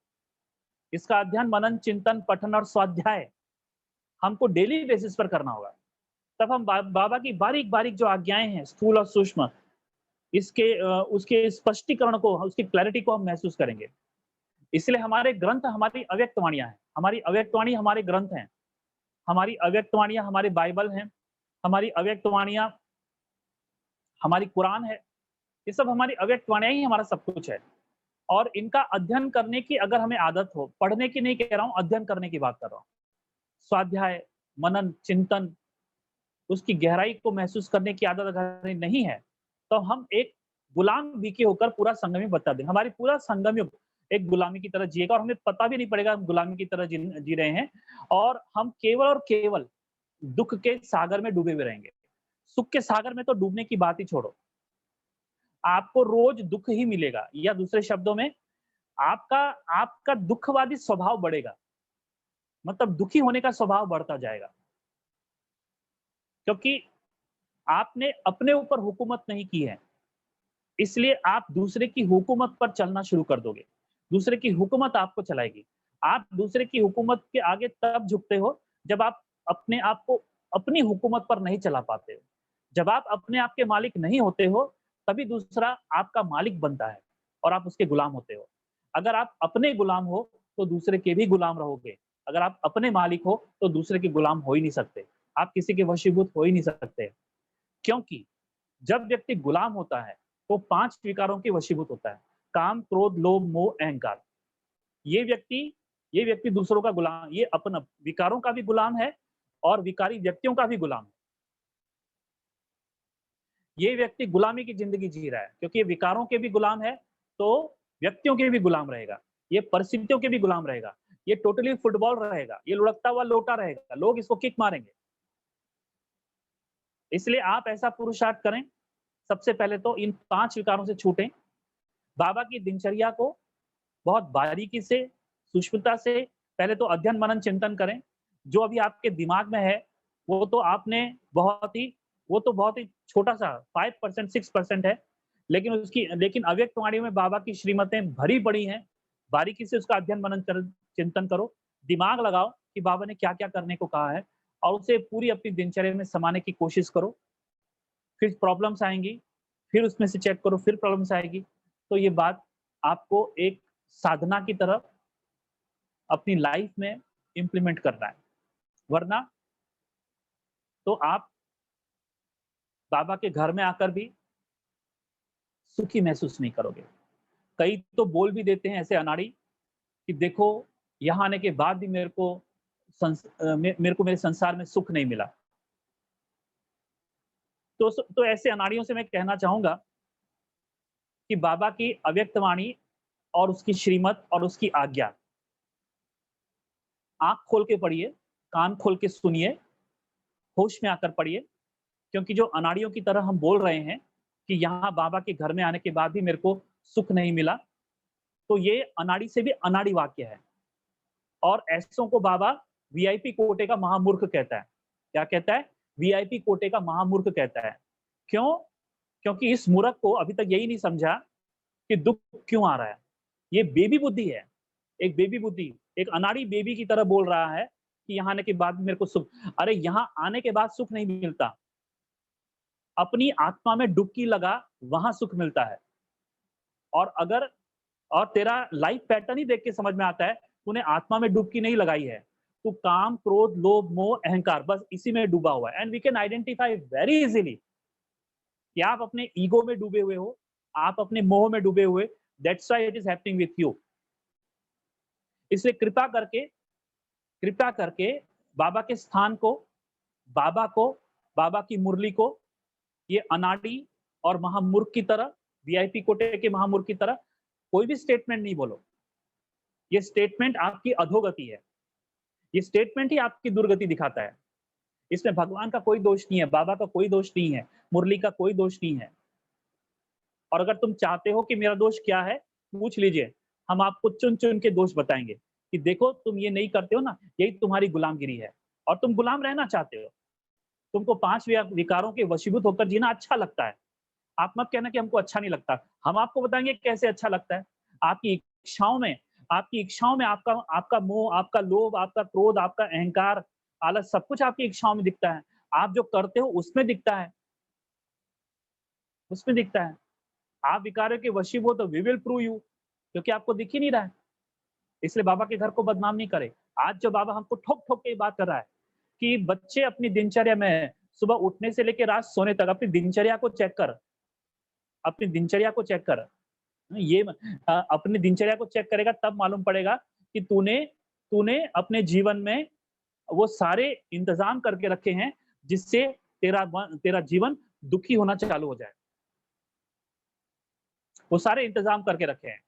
इसका अध्ययन, मनन, चिंतन, पठन और स्वाध्याय हमको डेली बेसिस पर करना होगा। तब हम बाबा की बारीक-बारीक जो आज्ञाएँ हैं, स्थूल और सूक्ष्म, उसके स्पष्टीकरण को, उसकी क्लैरिटी को हम महसूस करेंगे। इसलिए हमारे ग्रंथ हमारी अव्यक्त वाणियाँ हैं। हमारी अव्यक्त वाणी हमारे ग्रंथ हैं। हमारी अव्यक्त वाणियाँ हमारे बाइबल हैं। हमारी अव्यक्त वाणियाँ हमारी कुरान है। ये सब हमारी अव्यक्त वाणियाँ ही हमारा सब कुछ है। और इनका अध्ययन करने की अगर हमें आदत हो, पढ़ने की नहीं कह रहा हूँ, अध्ययन करने की बात कर रहा हूँ। स्वाध्याय, मनन, चिंतन, उसकी गहराई को महसूस करने की आदत अगर नहीं है, तो हम एक गुलाम बीके होकर पूरा संगम ही बता देंगे। हमारी पूरा संगम युग एक गुलामी की तरह जिएगा और हमें पता भी नहीं पड़ेगा हम गुलामी की तरह जी रहे हैं और हम केवल और केवल दुःख के सागर में डूबे हुए रहेंगे। सुख के सागर में तो डूबने की बात ही छोड़ो। आपको रोज दुःख ही मिलेगा या दूसरे शब्दों में आपका आपका दुःखवादी स्वभाव बढ़ेगा। मतलब दुखी होने का स्वभाव बढ़ता जाएगा। क्योंकि आपने अपने ऊपर हुकूमत नहीं की है। इसलिए आप दूसरे की हुकूमत पर चलना शुरू कर दोगे। दूसरे की हुकूमत आपको चलाएगी। आप दूसरे की हुकूमत के आगे तब झुकते हो जब आप अपने आप को अपनी हुकूमत पर नहीं चला पाते हो। जब आप अपने आप के मालिक नहीं होते हो, तभी दूसरा आपका मालिक बनता है और आप उसके गुलाम होते हो। अगर आप अपने गुलाम हो, तो दूसरे के भी गुलाम रहोगे। अगर आप अपने मालिक हो, तो दूसरे के गुलाम हो ही नहीं सकते। आप किसी के वशीभूत हो ही नहीं सकते। क्योंकि जब व्यक्ति गुलाम होता है, तो 5 विकारों के वशीभूत होता है। काम, क्रोध, लोभ, मोह, अहंकार। ये व्यक्ति ये व्यक्ति दूसरों का गुलाम, ये अपना विकारों का भी गुलाम है और विकारी व्यक्तियों का भी गुलाम है। ये व्यक्ति गुलामी की ज़िंदगी जी रहा है, क्योंकि ये विकारों के भी गुलाम है, तो व्यक्तियों के भी गुलाम रहेगा। ये परिस्थितियों के भी गुलाम रहेगा। ये टोटली फुटबॉल रहेगा, ये लुढ़कता हुआ लोटा रहेगा, लोग इसको किक मारेंगे। इसलिए आप ऐसा पुरुषार्थ करें, सबसे पहले तो इन 5 विकारों से छूटें। बाबा की दिनचर्या को बहुत बारीकी से, सूक्ष्मता से पहले तो अध्ययन, मनन, चिंतन करें। जो अभी आपके दिमाग में है, वो तो आपने बहुत ही छोटा-सा 5% 6% है। लेकिन अव्यक्त वाणी में बाबा की श्रीमतें भरी पड़ी हैं। बारीकी से उसका अध्ययन, मनन चिंतन करो। दिमाग लगाओ कि बाबा ने क्या-क्या करने को कहा है और उसे पूरी अपनी दिनचर्या में समाने की कोशिश करो। फिर प्रॉब्लम्स आएँगी, फिर उसमें से चेक करो, फिर प्रॉब्लम्स आएगी। तो ये बात आपको एक साधना की तरह अपनी लाइफ में इम्प्लीमेंट करना है। वरना तो आप बाबा के घर में आकर भी सुखी महसूस नहीं करोगे। कई तो बोल भी देते हैं ऐसे अनाड़ी कि देखो, यहाँ आने के बाद भी मेरे को मेरे संसार में सुख नहीं मिला। तो ऐसे अनाड़ियों से मैं कहना चाहूँगा कि बाबा की अव्यक्त वाणी और उसकी श्रीमत और उसकी आज्ञा आँख खोल के पढ़िए, कान खोल के सुनिए, होश में आकर पढ़िए। क्योंकि जो अनाड़ियों की तरह हम बोल रहे हैं कि यहाँ बाबा के घर में आने के बाद भी मेरे को सुख नहीं मिला, तो ये अनाड़ी से भी अनाड़ी वाक्य है। और ऐसों को बाबा वीआईपी कोटे का महामूर्ख कहता है। क्या कहता है? वीआईपी कोटे का महामूर्ख कहता है। क्यों? क्योंकि इस मूर्ख को अभी तक यही नहीं समझा कि दुःख क्यों आ रहा है। ये बेबी बुद्धि है, एक बेबी बुद्धि, एक अनाड़ी बेबी की तरह बोल रहा है कि यहाँ आने के बाद मेरे को सुख। अरे यहाँ आने के बाद सुख नहीं मिलता, अपनी आत्मा में डुबकी लगा, वहां सुख मिलता है। और अगर और तेरा लाइफ पैटर्न ही देख के समझ में आता है, तूने आत्मा में डुबकी नहीं लगाई है। तू काम, क्रोध, लोभ, मोह, अहंकार, बस इसी में डूबा हुआ है। And we can identify very easily कि आप अपने ईगो में डूबे हुए हो, आप अपने मोह में डूबे हुए। That's why it is happening with you. इसलिए कृपा करके बाबा के स्थान को, बाबा को बाबा की मुरली को ये अनाड़ी और महामूर्ख की तरह, वीआईपी कोटे के महामूर्ख की तरह कोई भी स्टेटमेंट नहीं बोलो। ये स्टेटमेंट आपकी अधोगति है, ये स्टेटमेंट ही आपकी दुर्गति दिखाता है। इसमें भगवान का कोई दोष नहीं है, बाबा का कोई दोष नहीं है, मुरली का कोई दोष नहीं है। और अगर तुम चाहते हो कि मेरा दोष क्या है, पूछ लीजिए, हम आपको चुन चुन के दोष बताएंगे कि देखो तुम ये नहीं करते हो ना, यही तुम्हारी गुलामगिरी है और तुम गुलाम रहना चाहते हो। तुमको 5 विकारों के वशीभूत होकर जीना अच्छा लगता है। आप मत कहना कि हमको अच्छा नहीं लगता। हम आपको बताएंगे कैसे अच्छा लगता है। आपकी इच्छाओं में आपका आपका मोह, आपका लोभ, आपका क्रोध, आपका अहंकार, आलस, सब कुछ आपकी इच्छाओं में दिखता है। आप जो करते हो उसमें दिखता है, उसमें दिखता है। आप विकारों के वशीभूत हो तो वी विल प्रूव यू, क्योंकि आपको दिख ही नहीं रहा है। इसलिए बाबा के घर को बदनाम नहीं करें। आज जो बाबा हमको ठोक-ठोक के बात कर रहा है कि बच्चे अपनी दिनचर्या में सुबह उठने से लेके रात सोने तक अपनी दिनचर्या को चेक कर, अपनी दिनचर्या को चेक कर। अपनी दिनचर्या को चेक करेगा तब मालूम पड़ेगा कि तूने तूने अपने जीवन में वो सारे इंतज़ाम करके रखे हैं जिससे तेरा जीवन दुखी होना चालू हो जाए। वो सारे इंतज़ाम करके रखे हैं।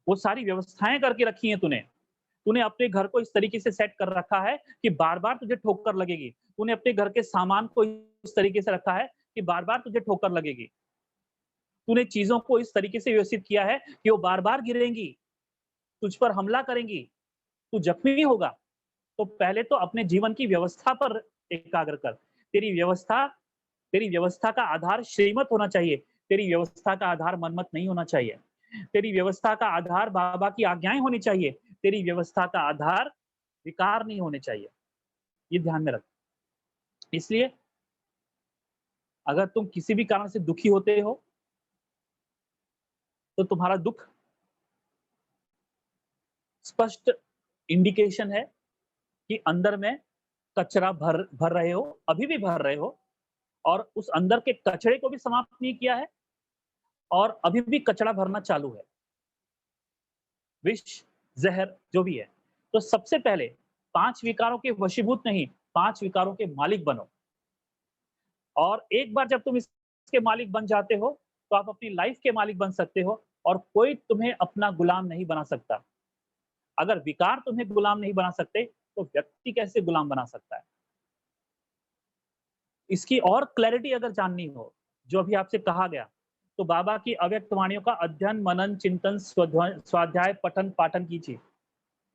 वो सारी व्यवस्थाएँ करके रखी हैं तूने। तूने अपने घर को इस तरीके से सेट कर रखा है कि बार-बार तुझे ठोकर लगेगी। तूने अपने घर के सामान को इस तरीके से रखा है कि बार-बार तुझे ठोकर लगेगी। तूने चीज़ों को इस तरीके से व्यवस्थित किया है कि वो बार-बार गिरेंगी, तुझ पर हमला करेंगी, तू जख्मी होगा। तो पहले तो अपने जीवन की व्यवस्था पर एकाग्र कर। तेरी व्यवस्था का आधार श्रीमत होना चाहिए। तेरी व्यवस्था का आधार मनमत नहीं होना चाहिए। तेरी व्यवस्था का आधार बाबा की आज्ञाएँ होनी चाहिए। तेरी व्यवस्था का आधार विकार नहीं होने चाहिए। ये ध्यान में रख। इसलिए अगर तुम किसी भी कारण से दुखी होते हो, तो तुम्हारा दुःख स्पष्ट इंडिकेशन है कि अंदर में कचरा भर भर रहे हो, अभी भी भर रहे हो और उस अंदर के कचरे को भी समाप्त नहीं किया है और अभी भी कचरा भरना चालू है। विष, ज़हर जो भी है। तो सबसे पहले 5 विकारों के वशीभूत नहीं, 5 विकारों के मालिक बनो। और एक बार जब तुम इसके मालिक बन जाते हो, तो आप अपनी लाइफ के मालिक बन सकते हो और कोई तुम्हें अपना गुलाम नहीं बना सकता। अगर विकार तुम्हें गुलाम नहीं बना सकते, तो व्यक्ति कैसे गुलाम बना सकता है? इसकी और क्लैरिटी अगर जाननी हो, जो अभी आपसे कहा गया, तो बाबा की अव्यक्त वाणियों का अध्ययन, मनन, चिंतन, स्वाध्याय, पठन, पाठन कीजिए।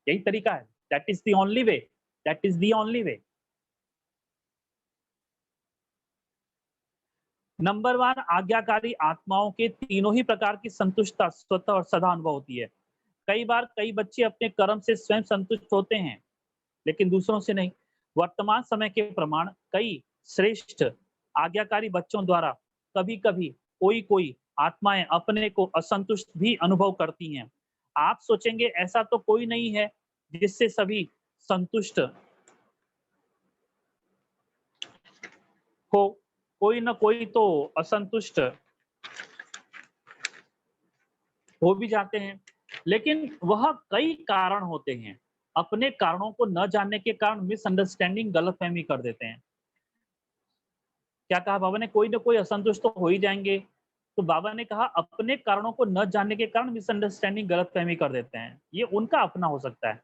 यही तरीका है। That is the only way, that is the only way. Number 1, आज्ञाकारी आत्माओं के तीनों ही प्रकार की संतुष्टता स्वतः और सदा अनुभव होती है। कई बार कई बच्चे अपने कर्म से स्वयं संतुष्ट होते हैं, लेकिन दूसरों से नहीं। वर्तमान समय के प्रमाण कई श्रेष्ठ आज्ञाकारी बच्चों द्वारा कभी-कभी कोई-कोई आत्माएं अपने को असंतुष्ट भी अनुभव करती हैं। आप सोचेंगे ऐसा तो कोई नहीं है जिससे सभी संतुष्ट हो, कोई ना कोई तो असंतुष्ट हो भी जाते हैं, लेकिन वह कई कारण होते हैं। अपने कारणों को न जानने के कारण मिसअंडरस्टैंडिंग, गलतफहमी कर देते हैं। क्या कहा बाबा ने? कोई ना कोई असंतुष्ट तो हो ही जाएँगे। तो बाबा ने कहा अपने कारणों को न जानने के कारण मिसअंडरस्टैंडिंग, गलतफहमी कर देते हैं। ये उनका अपना हो सकता है।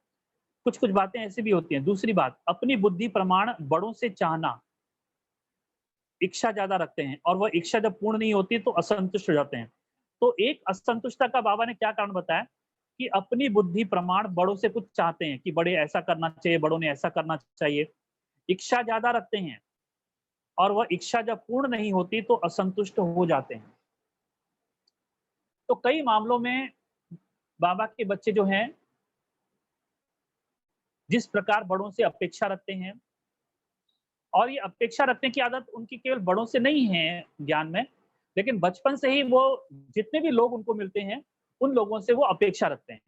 कुछ-कुछ बातें ऐसी भी होती हैं। दूसरी बात, अपनी बुद्धि प्रमाण बड़ों से चाहना, इच्छा ज़्यादा रखते हैं और वह इच्छा जब पूर्ण नहीं होती तो असंतुष्ट हो जाते हैं। तो एक असंतुष्टता का बाबा ने क्या कारण बताया कि अपनी बुद्धि प्रमाण बड़ों से कुछ चाहते हैं कि बड़े ऐसा करना चाहिए, बड़ों ने ऐसा करना चाहिए। इच्छा ज़्यादा रखते हैं और वह इच्छा जब पूर्ण नहीं होती तो असंतुष्ट हो जाते हैं। तो कई मामलों में बाबा के बच्चे जो हैं, जिस प्रकार बड़ों से अपेक्षा रखते हैं और ये अपेक्षा रखने की आदत उनकी केवल बड़ों से नहीं है ज्ञान में, लेकिन बचपन से ही वो जितने भी लोग उनको मिलते हैं, उन लोगों से वो अपेक्षा रखते हैं।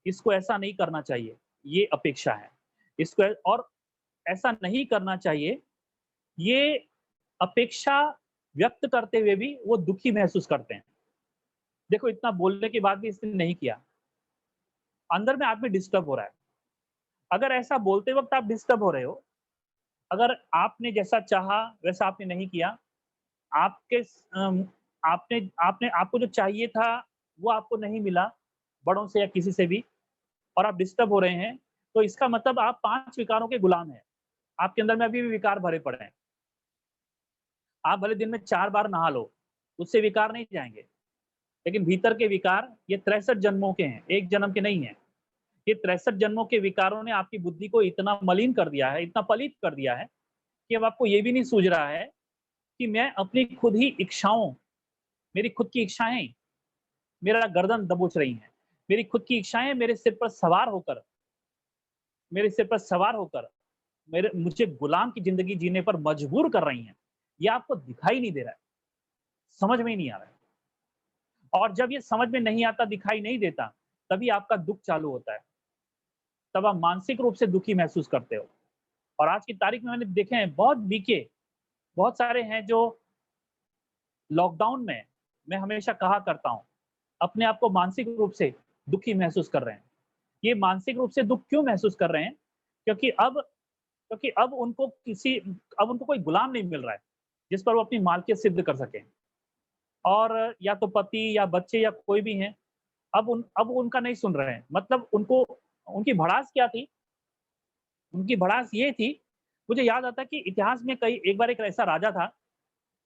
इसको ऐसा नहीं करना चाहिए, ये अपेक्षा है। इसको और ऐसा नहीं करना चाहिए, ये अपेक्षा व्यक्त करते हुए भी वो दुखी महसूस करते हैं। देखो इतना बोलने के बाद भी इसने नहीं किया। अंदर में आदमी डिस्टर्ब हो रहा है। अगर ऐसा बोलते वक़्त आप डिस्टर्ब हो रहे हो, अगर आपने जैसा चाहा वैसा आपने नहीं किया, आपके आपने आपने आपको जो चाहिए था वो आपको नहीं मिला, बड़ों से या किसी से भी, और आप डिस्टर्ब हो रहे हैं, तो इसका मतलब आप 5 विकारों के गुलाम हैं। आपके अंदर में अभी भी विकार भरे पड़े हैं। आप भले दिन में 4 बार नहा लो, उससे विकार नहीं जाएँगे, लेकिन भीतर के विकार ये 63 जन्मों के हैं, 1 जन्म के नहीं हैं। ये 63 जन्मों के विकारों ने आपकी बुद्धि को इतना मलिन कर दिया है, इतना पलित कर दिया है, कि अब आपको ये भी नहीं सूझ रहा है कि मैं अपनी खुद ही इच्छाओं, मेरी खुद की इच्छाएँ मेरा गर्दन दबोच रही हैं। मेरी खुद की इच्छाएँ मेरे सिर पर सवार होकर मेरे मुझे गुलाम की ज़िंदगी जीने पर मजबूर कर रही हैं। ये आपको दिखाई नहीं दे रहा है, समझ में ही नहीं आ रहा है। और जब ये समझ में नहीं आता, दिखाई नहीं देता, तभी आपका दुःख चालू होता है। तब आप मानसिक रूप से दुखी महसूस करते हो। और आज की तारीख में मैंने देखे हैं बहुत बीके, बहुत सारे हैं जो लॉकडाउन में, मैं हमेशा कहा करता हूँ, अपने आप को मानसिक रूप से दुखी महसूस कर रहे हैं। ये मानसिक रूप से दुःख क्यों महसूस कर रहे हैं? क्योंकि अब क्योंकि अब उनको कोई गुलाम नहीं मिल रहा है, जिस पर वो अपनी मालिकियत सिद्ध कर सकें। और या तो पति या बच्चे या कोई भी हैं, अब उनका नहीं सुन रहे हैं। मतलब उनको उनकी भड़ास क्या थी? उनकी भड़ास ये थी, मुझे याद आता है कि इतिहास में कई एक बार एक ऐसा राजा था,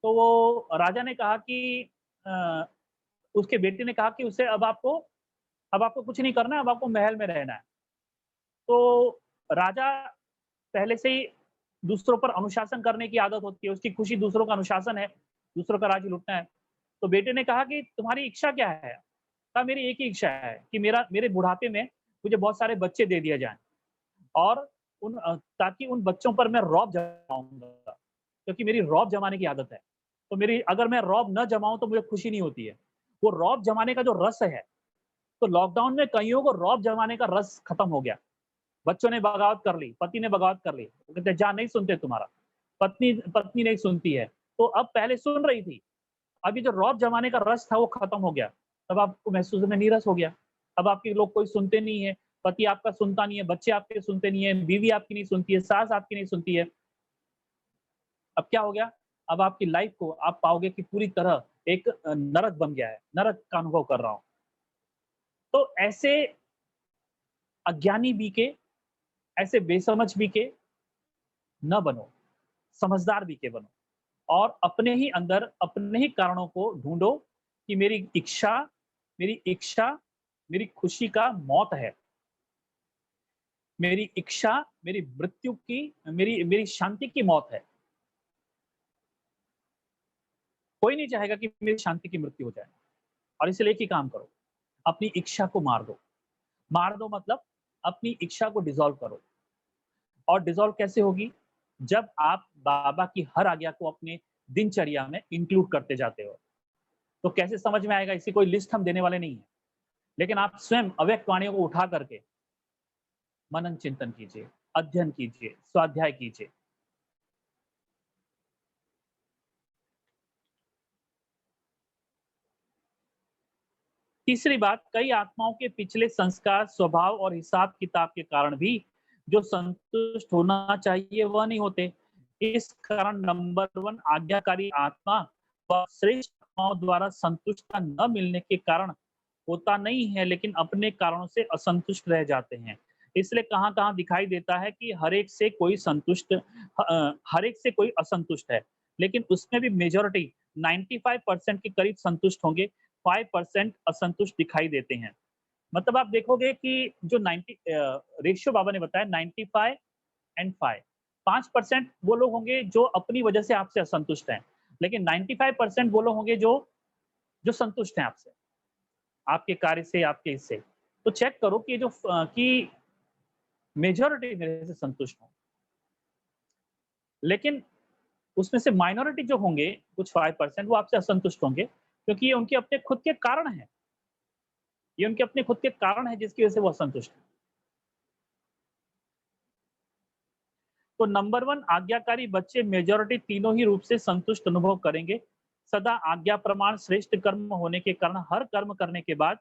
तो वो राजा ने कहा कि अ, उसके बेटे ने कहा कि उसे अब आपको कुछ नहीं करना है, अब आपको महल में रहना है। तो राजा पहले से ही दूसरों पर अनुशासन करने की आदत होती है, उसकी खुशी दूसरों का अनुशासन है, दूसरों का राज्य लूटना है। तो बेटे ने कहा कि तुम्हारी इच्छा क्या है? कहा मेरी एक ही इच्छा है कि मेरे बुढ़ापे में मुझे बहुत सारे बच्चे दे दिए जाएँ और ताकि उन बच्चों पर मैं रौब जमाऊँगा, क्योंकि मेरी रौब जमाने की आदत है। तो मेरी अगर मैं रौब ना जमाऊँ तो मुझे खुशी नहीं होती है। वो रौब जमाने का जो रस है, तो लॉकडाउन में कइयों को रौब जमाने का रस खत्म हो गया। बच्चों ने बगावत कर ली, पति ने बगावत कर ली। वो कहते हैं जा नहीं सुनते तुम्हारा। पत्नी पत्नी नहीं सुनती है। तो अब पहले सुन रही थी, अब ये जो रौब जमाने का रस था वो खत्म हो गया। तब आपको महसूस होना नीरस हो गया। अब आपके लोग कोई सुनते नहीं है, पति आपका सुनता नहीं है, बच्चे आपके सुनते नहीं है, बीवी आपकी नहीं सुनती है, सास आपकी नहीं सुनती है। अब क्या हो गया? अब आपकी लाइफ को आप पाओगे कि पूरी तरह एक नरक बन गया है, नरक का अनुभव कर रहा हूँ। तो ऐसे अज्ञानी बीके, ऐसे बेसमझ बीके न बनो, समझदार बीके बनो और अपने ही अंदर अपने ही कारणों को ढूँढो कि मेरी इच्छा मेरी खुशी का मौत है। मेरी इच्छा मेरी मृत्यु की मेरी मेरी शांति की मौत है। कोई नहीं चाहेगा कि मेरी शांति की मृत्यु हो जाए और इसलिए एक ही काम करो, अपनी इच्छा को मार दो। मार दो मतलब अपनी इच्छा को डिसॉल्व करो और डिसॉल्व कैसे होगी? जब आप बाबा की हर आज्ञा को अपने दिनचर्या में इंक्लूड करते जाते हो। तो कैसे समझ में आएगा? इसकी कोई लिस्ट हम देने वाले नहीं हैं। लेकिन आप स्वयं अव्यक्त वाणियों को उठा करके मनन चिंतन कीजिए, अध्ययन कीजिए, स्वाध्याय कीजिए। तीसरी बात, कई आत्माओं के पिछले संस्कार, स्वभाव और हिसाब-किताब के कारण भी जो संतुष्ट होना चाहिए वह नहीं होते। इस कारण नंबर 1 आज्ञाकारी आत्मा व श्रेष्ठ आत्माओं द्वारा संतुष्टता न मिलने के कारण होता नहीं है, लेकिन अपने कारणों से असंतुष्ट रह जाते हैं। इसलिए कहाँ-कहाँ दिखाई देता है कि हर एक से कोई असंतुष्ट है, लेकिन उसमें भी मेजॉरिटी 95% के करीब संतुष्ट होंगे, 5% असंतुष्ट दिखाई देते हैं। मतलब आप देखोगे कि जो 90 रेशियो बाबा ने बताया 95 एंड 5, 5% वो लोग होंगे जो अपनी वजह से आपसे असंतुष्ट हैं, लेकिन 95% वो लोग होंगे जो जो संतुष्ट हैं आपसे, आपके कार्य से, आपके इससे। तो चेक करो कि कि मेजॉरिटी मेरे से संतुष्ट हो, लेकिन उसमें से माइनॉरिटी जो होंगे, कुछ 5% वो आपसे असंतुष्ट होंगे, क्योंकि ये उनके अपने खुद के कारण हैं। ये उनके अपने खुद के कारण हैं जिसकी वजह से वो असंतुष्ट हैं। तो नंबर 1 आज्ञाकारी बच्चे मेजॉरिटी तीनों ही रूप से संतुष्ट अनुभव करेंगे। सदा आज्ञा प्रमाण श्रेष्ठ कर्म होने के कारण हर कर्म करने के बाद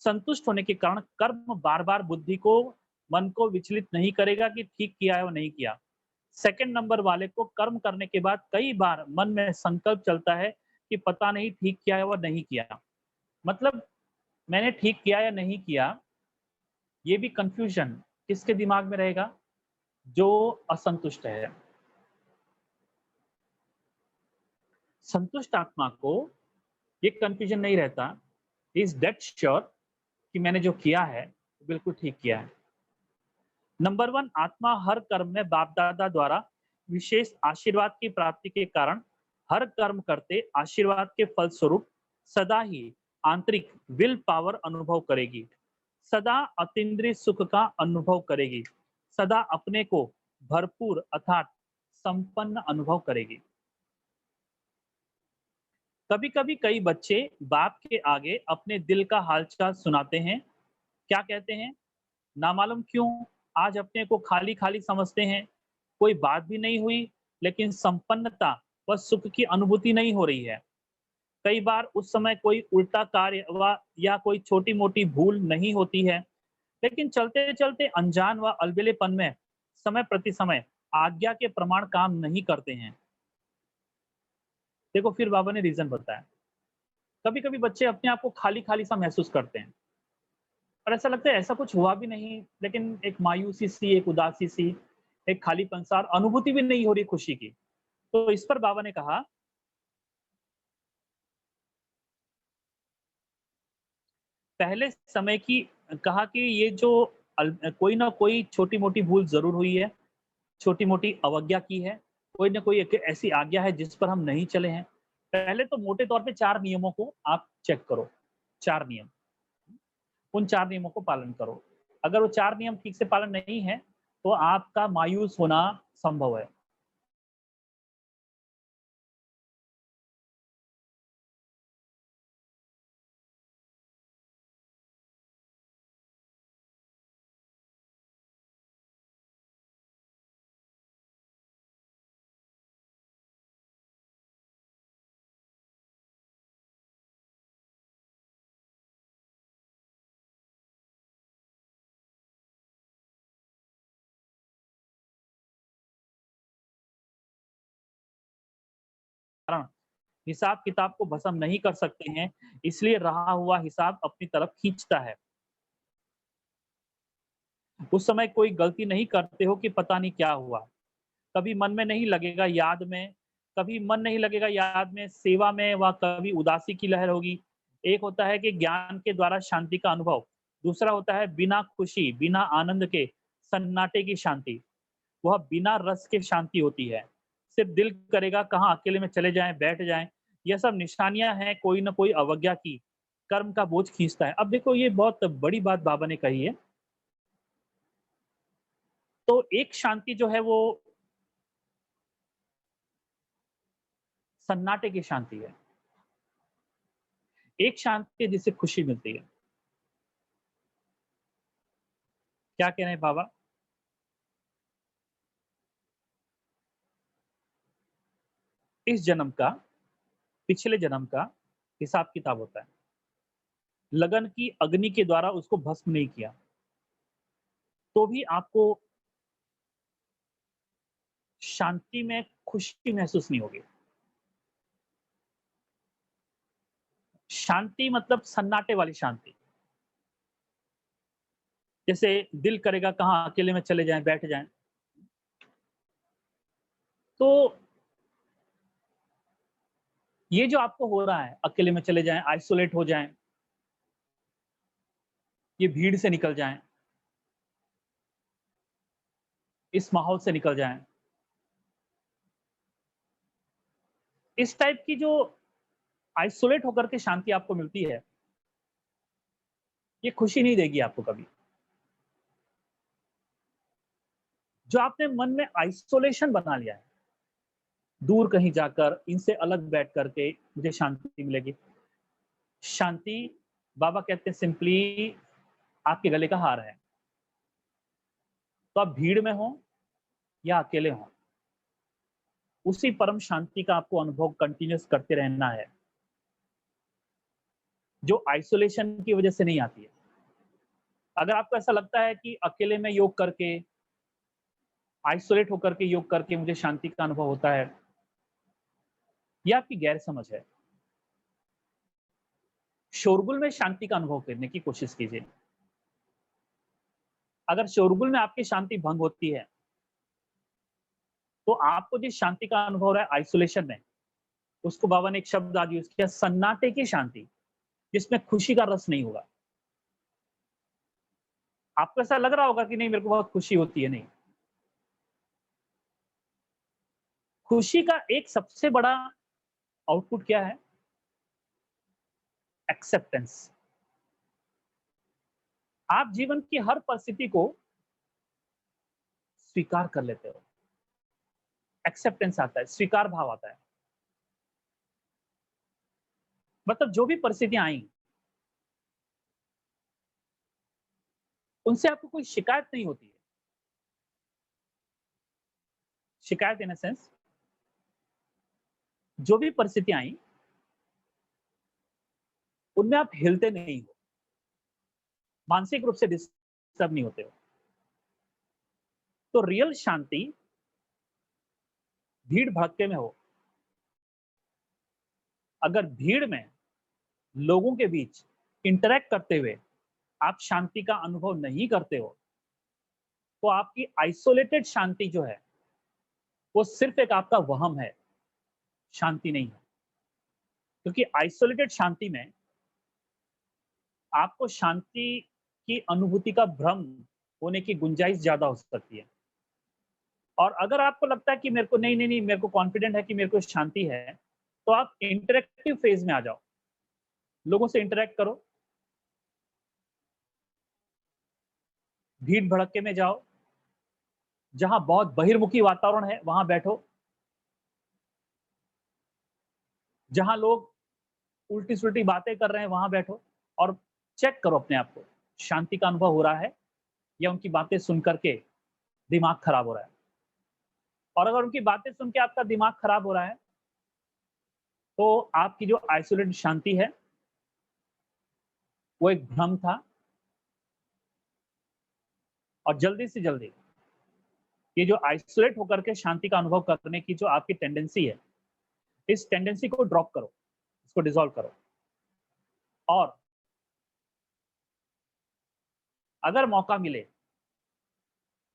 संतुष्ट होने के कारण कर्म बार-बार बुद्धि को मन को विचलित नहीं करेगा कि ठीक किया है और नहीं किया। सेकंड नंबर वाले को कर्म करने के बाद कई बार मन में संकल्प चलता है कि पता नहीं ठीक किया है व नहीं किया। मतलब मैंने ठीक किया या नहीं किया, ये भी कंफ्यूजन किसके दिमाग में रहेगा? जो असंतुष्ट है। संतुष्ट आत्मा को ये कंफ्यूजन नहीं रहता, इज डेट श्योर कि मैंने जो किया है बिल्कुल ठीक किया है। नंबर वन, आत्मा हर कर्म में बाप दादा द्वारा विशेष आशीर्वाद की प्राप्ति के कारण हर कर्म करते आशीर्वाद के फलस्वरूप सदा ही आंतरिक विल पावर अनुभव करेगी, सदा अतीन्द्रिय सुख का अनुभव करेगी, सदा अपने को भरपूर अर्थात संपन्न अनुभव करेगी। कभी कभी कई बच्चे बाप के आगे अपने दिल का हालचाल सुनाते हैं। क्या कहते हैं? ना मालूम क्यों आज अपने को खाली खाली समझते हैं। कोई बात भी नहीं हुई, लेकिन संपन्नता व सुख की अनुभूति नहीं हो रही है। कई बार उस समय कोई उल्टा कार्य व या कोई छोटी मोटी भूल नहीं होती है, लेकिन चलते चलते अनजान व अलबेलेपन में समय प्रति समय आज्ञा के प्रमाण काम नहीं करते हैं। देखो फिर बाबा ने रीजन बताया। कभी कभी बच्चे अपने आप को खाली खाली सा महसूस करते हैं और ऐसा लगता है ऐसा कुछ हुआ भी नहीं, लेकिन एक मायूसी सी, एक उदासी सी, एक खालीपन सा, और अनुभूति भी नहीं हो रही खुशी की। तो इस पर बाबा ने कहा, पहले समय की कहा कि ये जो कोई ना कोई छोटी मोटी भूल जरूर हुई है, छोटी मोटी अवज्ञा की है, कोई ना कोई एक ऐसी आज्ञा है जिस पर हम नहीं चले हैं। पहले तो मोटे तौर पे 4 नियमों को आप चेक करो। 4 नियम, उन 4 नियमों को पालन करो। अगर वो 4 नियम ठीक से पालन नहीं है, तो आपका मायूस होना संभव है। कारण हिसाब किताब को भस्म नहीं कर सकते हैं, इसलिए रहा हुआ हिसाब अपनी तरफ खींचता है। उस समय कोई गलती नहीं करते हो कि पता नहीं क्या हुआ। कभी मन में नहीं लगेगा याद में, कभी मन नहीं लगेगा याद में, सेवा में, व कभी उदासी की लहर होगी। एक होता है कि ज्ञान के द्वारा शांति का अनुभव, दूसरा होता है बिना खुशी बिना आनंद के सन्नाटे की शांति। वह बिना रस के शांति होती है। सिर्फ दिल करेगा कहाँ अकेले में चले जाएं, बैठ जाएं। यह सब निशानियां हैं कोई ना कोई अवज्ञा की, कर्म का बोझ खींचता है। अब देखो ये बहुत बड़ी बात बाबा ने कही है। तो एक शांति जो है वो सन्नाटे की शांति है, एक शांति है जिससे खुशी मिलती है। क्या कह रहे हैं बाबा? इस जन्म का, पिछले जन्म का हिसाब किताब होता है। लगन की अग्नि के द्वारा उसको भस्म नहीं किया, तो भी आपको शांति में खुशी महसूस नहीं होगी। शांति मतलब सन्नाटे वाली शांति। जैसे दिल करेगा कहाँ अकेले में चले जाएं, बैठ जाएं। तो ये जो आपको हो रहा है, अकेले में चले जाएं, आइसोलेट हो जाएं, ये भीड़ से निकल जाएं, इस माहौल से निकल जाएं, इस टाइप की जो आइसोलेट होकर के शांति आपको मिलती है, ये खुशी नहीं देगी आपको कभी। जो आपने मन में आइसोलेशन बना लिया है, दूर कहीं जाकर इनसे अलग बैठ करके मुझे शांति मिलेगी। शांति, बाबा कहते हैं सिंपली आपके गले का हार है। तो आप भीड़ में हो या अकेले हो, उसी परम शांति का आपको अनुभव कंटिन्यूस करते रहना है, जो आइसोलेशन की वजह से नहीं आती है। अगर आपको ऐसा लगता है कि अकेले में योग करके आइसोलेट होकर के योग करके मुझे शांति का अनुभव होता है, यह आपकी गैर समझ है। शोरगुल में शांति का अनुभव करने की कोशिश कीजिए। अगर शोरगुल में आपकी शांति भंग होती है, तो आपको जिस शांति का अनुभव हो रहा है आइसोलेशन में, उसको बाबा ने एक शब्द आज यूज किया, सन्नाटे की शांति, जिसमें खुशी का रस नहीं होगा। आपको ऐसा लग रहा होगा कि नहीं, मेरे को बहुत खुशी होती है, नहीं। खुशी का एक सबसे बड़ा आउटपुट क्या है? एक्सेप्टेंस। आप जीवन की हर परिस्थिति को स्वीकार कर लेते हो। एक्सेप्टेंस आता है, स्वीकार भाव आता है। मतलब जो भी परिस्थितियां आई, उनसे आपको कोई शिकायत नहीं होती है। शिकायत इन सेंस, जो भी परिस्थितियां आई, उनमें आप हिलते नहीं हो, मानसिक रूप से डिस्टर्ब नहीं होते हो। तो रियल शांति भीड़ भड़के में हो। अगर भीड़ में लोगों के बीच इंटरेक्ट करते हुए आप शांति का अनुभव नहीं करते हो, तो आपकी आइसोलेटेड शांति जो है, वो सिर्फ एक आपका वहम है, शांति नहीं है। क्योंकि आइसोलेटेड शांति में आपको शांति की अनुभूति का भ्रम होने की गुंजाइश ज्यादा हो सकती है। और अगर आपको लगता है कि मेरे को नहीं नहीं नहीं, मेरे को कॉन्फिडेंट है कि मेरे को शांति है, तो आप इंटरेक्टिव फेज में आ जाओ, लोगों से इंटरेक्ट करो, भीड़ भड़के में जाओ, जहां बहुत बहिर्मुखी वातावरण है वहां बैठो, जहां लोग उल्टी सुल्टी बातें कर रहे हैं वहां बैठो, और चेक करो अपने आप को, शांति का अनुभव हो रहा है या उनकी बातें सुन करके दिमाग खराब हो रहा है। और अगर उनकी बातें सुन के आपका दिमाग खराब हो रहा है, तो आपकी जो आइसोलेटेड शांति है वो एक भ्रम था। और जल्दी से जल्दी ये जो आइसोलेट होकर के शांति का अनुभव करने की जो आपकी टेंडेंसी है, इस टेंडेंसी को ड्रॉप करो, इसको डिसॉल्व करो। और अगर मौका मिले,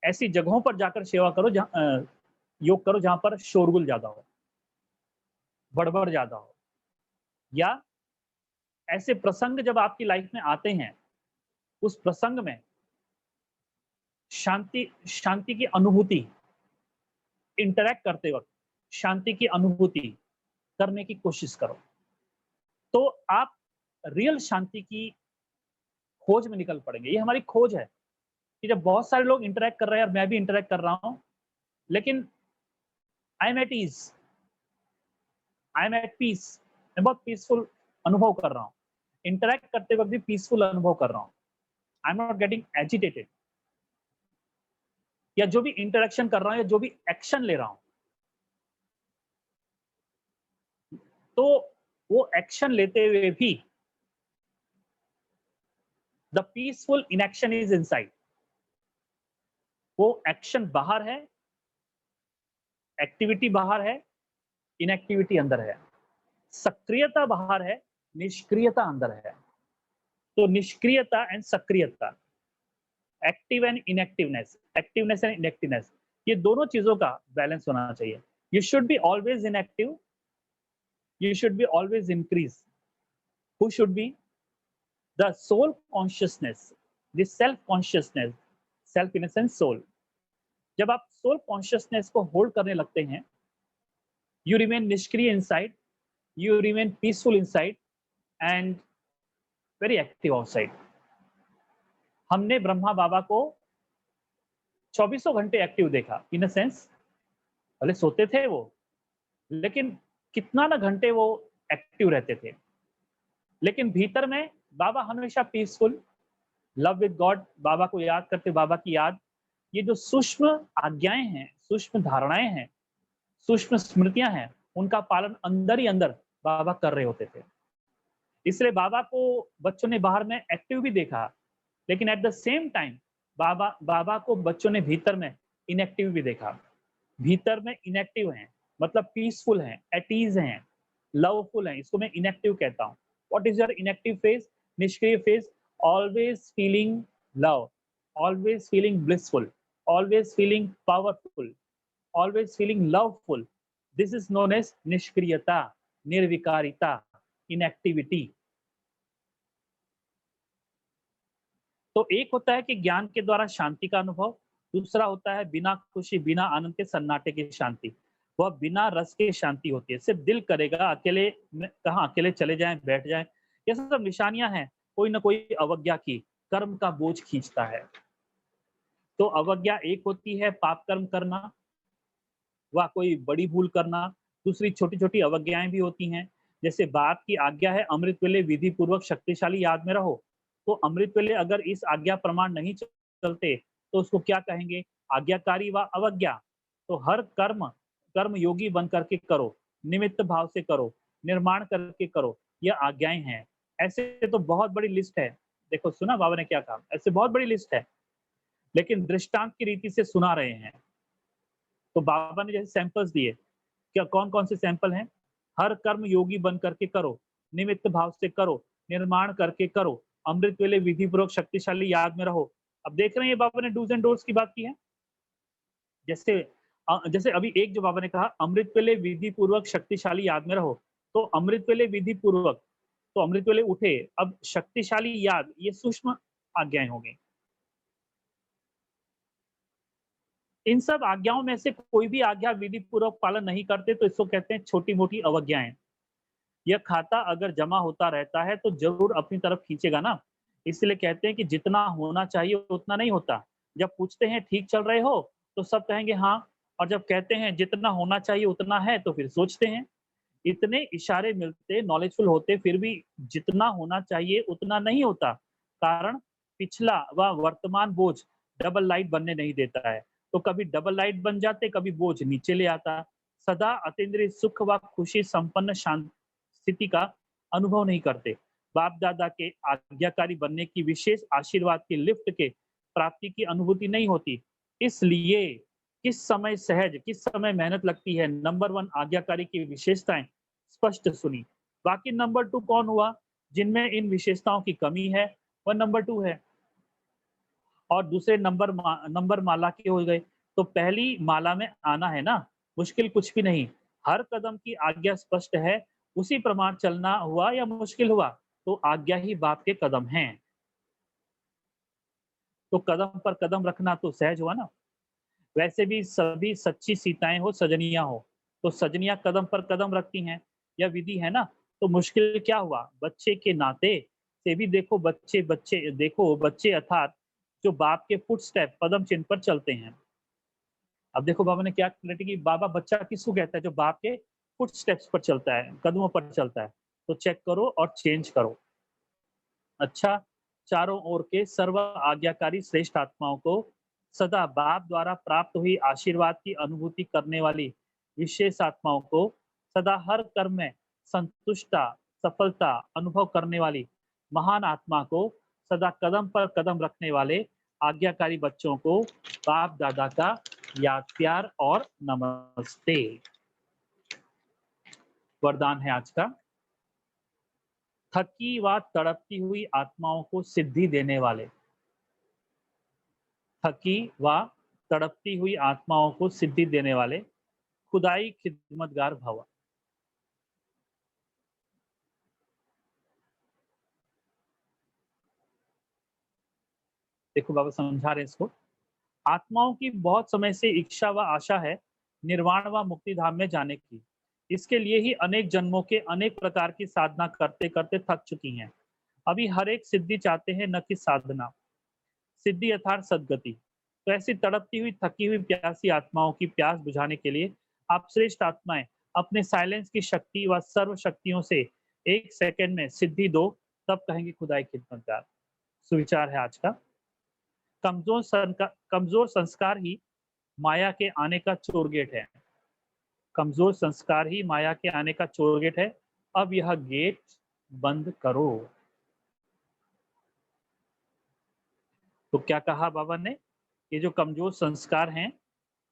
ऐसी जगहों पर जाकर सेवा करो, जहां योग करो जहां पर शोरगुल ज्यादा हो, बड़बड़ ज्यादा हो, या ऐसे प्रसंग जब आपकी लाइफ में आते हैं, उस प्रसंग में शांति शांति की अनुभूति, इंटरैक्ट करते वक्त शांति की अनुभूति करने की कोशिश करो, तो आप रियल शांति की खोज में निकल पड़ेंगे। ये हमारी खोज है कि जब बहुत सारे लोग इंटरैक्ट कर रहे हैं और मैं भी इंटरैक्ट कर रहा हूं, लेकिन I am at ease, I am at peace, मैं बहुत पीसफुल अनुभव कर रहा हूँ, इंटरैक्ट करते वक्त भी पीसफुल अनुभव कर रहा हूँ, I am not getting agitated. या जो भी इंटरेक्शन कर रहा हूं या जो भी एक्शन ले रहा हूं, तो वो एक्शन लेते हुए भी the peaceful inaction is inside. वो एक्शन बाहर है, एक्टिविटी बाहर है, इनएक्टिविटी अंदर है, सक्रियता बाहर है, निष्क्रियता अंदर है। तो निष्क्रियता एंड सक्रियता, एक्टिव एंड इनएक्टिवनेस, एक्टिवनेस एंड इनएक्टिवनेस, ये दोनों चीजों का बैलेंस होना चाहिए। You should be always inactive, you should be always increase. Who should be? The soul consciousness, the self consciousness, self in a sense soul. जब आप सोल कॉन्शियसनेस को hold करने लगते हैं, यू रिमेन निष्क्रिय inside, you remain peaceful inside and very active outside. हमने ब्रह्मा बाबा को 24 घंटे एक्टिव देखा, इन अ सेंस भले सोते थे वो, लेकिन कितना ना घंटे वो एक्टिव रहते थे, लेकिन भीतर में बाबा हमेशा पीसफुल, लव विद गॉड, बाबा को याद करते, बाबा की याद। ये जो सूक्ष्म आज्ञाएं हैं, सूक्ष्म धारणाएं हैं, सूक्ष्म स्मृतियां हैं, उनका पालन अंदर ही अंदर बाबा कर रहे होते थे। इसलिए बाबा को बच्चों ने बाहर में एक्टिव भी देखा, लेकिन एट द सेम टाइम बाबा को बच्चों ने भीतर में इनएक्टिव भी देखा। भीतर में इनएक्टिव हैं, मतलब पीसफुल हैं, एट ईज हैं, लवफुल हैं, इसको मैं इनएक्टिव कहता हूँ। What is your inactive phase? निष्क्रिय phase, always feeling love, always feeling blissful, always feeling powerful, always feeling loveful. This is known as निष्क्रियता, निर्विकारिता, इनएक्टिविटी। तो एक होता है कि ज्ञान के द्वारा शांति का अनुभव, दूसरा होता है बिना खुशी बिना आनंद के सन्नाटे की शांति। वह बिना रस के शांति होती है। सिर्फ दिल करेगा अकेले में, कहाँ अकेले चले जाएं, बैठ जाएं। ये सब निशानियां हैं कोई ना कोई अवज्ञा की, कर्म का बोझ खींचता है। तो अवज्ञा एक होती है पाप कर्म करना, व कोई बड़ी भूल करना। दूसरी छोटी छोटी अवज्ञाएं भी होती हैं, जैसे बाप की आज्ञा है अमृत वेले विधि पूर्वक शक्तिशाली याद में रहो। तो अमृत वेले अगर इस आज्ञा प्रमाण नहीं चलते तो उसको क्या कहेंगे? आज्ञाकारी व अवज्ञा। तो हर कर्म कर्म योगी बन करके करो, निमित्त भाव से करो, निर्माण करके करो, यह आज्ञाएं हैं। ऐसे तो बहुत बड़ी लिस्ट है। देखो सुना बाबा ने क्या कहा, ऐसे बहुत बड़ी लिस्ट है, लेकिन दृष्टांत की रीति से सुना रहे हैं। तो बाबा ने जैसे सैंपल्स दिए, क्या कौन कौन से सैंपल हैं? हर कर्म योगी बन करके करो, निमित्त भाव से करो, निर्माण करके करो, अमृत वेले विधि पूर्वक शक्तिशाली याद में रहो। अब देख रहे हैं बाबा ने डूज एंड डोंट्स की बात की है। जैसे जैसे अभी एक जो बाबा ने कहा अमृत वेले विधि पूर्वक शक्तिशाली याद में रहो, तो अमृत वेले विधि पूर्वक, तो अमृत वेले उठे, अब शक्तिशाली याद, ये सूक्ष्म आज्ञाएं हो गई। इन सब आज्ञाओं में से कोई भी आज्ञा विधि पूर्वक पालन नहीं करते तो इसको कहते हैं छोटी मोटी अवज्ञाएं। यह खाता अगर जमा होता रहता है तो जरूर अपनी तरफ खींचेगा ना। इसलिए कहते हैं कि जितना होना चाहिए उतना नहीं होता। जब पूछते हैं ठीक चल रहे हो तो सब कहेंगे हाँ, और जब कहते हैं जितना होना चाहिए उतना है तो फिर सोचते हैं। इतने इशारे मिलते, नॉलेजफुल होते, फिर भी जितना होना चाहिए उतना नहीं होता। कारण पिछला व वर्तमान बोझ डबल लाइट बनने नहीं देता है। तो कभी डबल लाइट बन जाते, कभी बोझ नीचे ले आता। सदा अतीन्द्रिय सुख व खुशी संपन्न शांत स्थिति का अनुभव नहीं करते। बाप दादा के आज्ञाकारी बनने की विशेष आशीर्वाद की लिफ्ट के प्राप्ति की अनुभूति नहीं होती। इसलिए किस समय सहज, किस समय मेहनत लगती है, नंबर 1 आज्ञाकारी की विशेषताएं स्पष्ट सुनी। बाकी नंबर 2 कौन हुआ? जिनमें इन विशेषताओं की कमी है, वह नंबर 2 है। और दूसरे नंबर माला के हो गए। तो पहली माला में आना है ना, मुश्किल कुछ भी नहीं। हर कदम की आज्ञा स्पष्ट है, उसी प्रमाण चलना हुआ या मुश्किल हुआ, तो आज्ञा ही बाप के कदम हैं। तो कदम पर कदम रखना तो सहज हुआ ना। वैसे भी सभी सच्ची सीताएं हो, सजनियां हो, तो सजनियां कदम पर कदम रखती हैं, यह विधि है ना। तो मुश्किल क्या हुआ? बच्चे के नाते से भी देखो, बच्चे बच्चे देखो, बच्चे अर्थात जो बाप के फुटस्टेप पदम चिन्ह पर चलते हैं। अब देखो बाबा ने क्या क्लैरिटी की, बाबा बच्चा किसको कहता है? जो बाप के फुटस्टेप्स पर चलता है, कदमों पर चलता है। तो चेक करो और चेंज करो। अच्छा, चारों ओर के सर्व आज्ञाकारी श्रेष्ठ आत्माओं को सदा बाप द्वारा प्राप्त हुई आशीर्वाद की अनुभूति करने वाली विशेष आत्माओं को सदा हर कर्म में संतुष्टा सफलता अनुभव करने वाली महान आत्मा को सदा कदम पर कदम रखने वाले आज्ञाकारी बच्चों को बाप दादा का याद प्यार और नमस्ते। वरदान है आज का। थकी व तड़पती हुई आत्माओं को सिद्धि देने वाले, थकी व तड़पती हुई आत्माओं को सिद्धि देने वाले खुदाई खिदमतगार भव। देखो बाबा समझा रहे हैं इसको। आत्माओं की बहुत समय से इच्छा व आशा है निर्वाण व मुक्ति धाम में जाने की। इसके लिए ही अनेक जन्मों के अनेक प्रकार की साधना करते करते थक चुकी हैं। अभी हर एक सिद्धि चाहते हैं, न कि साधना। सिद्धि अर्थात सदगति। तो ऐसी तड़पती हुई थकी हुई प्यासी आत्माओं की प्यास बुझाने के लिए आप श्रेष्ठ आत्माएं अपने साइलेंस की शक्ति व सर्व शक्तियों से 1 सेकंड में सिद्धि दो, तब कहेंगे खुदाई खिदमतगार। सुविचार है आज का। कमजोर संस्कार ही माया के आने का चोर गेट है। कमजोर संस्कार ही माया के आने का चोर गेट है। अब यह गेट बंद करो। तो क्या कहा बाबा ने? ये जो कमजोर संस्कार हैं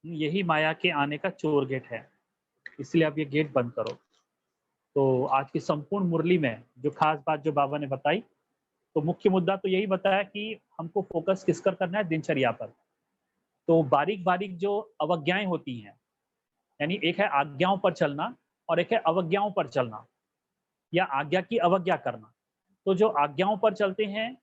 यही माया के आने का चोर गेट है, इसलिए आप ये गेट बंद करो। तो आज की संपूर्ण मुरली में जो खास बात जो बाबा ने बताई, तो मुख्य मुद्दा तो यही बताया कि हमको फोकस किस कर करना है, दिनचर्या पर। तो बारीक बारीक जो अवज्ञाएं होती हैं, यानी एक है आज्ञाओं पर चलना और एक है अवज्ञाओं पर चलना, या आज्ञा की अवज्ञा करना। तो जो आज्ञाओं पर चलते हैं,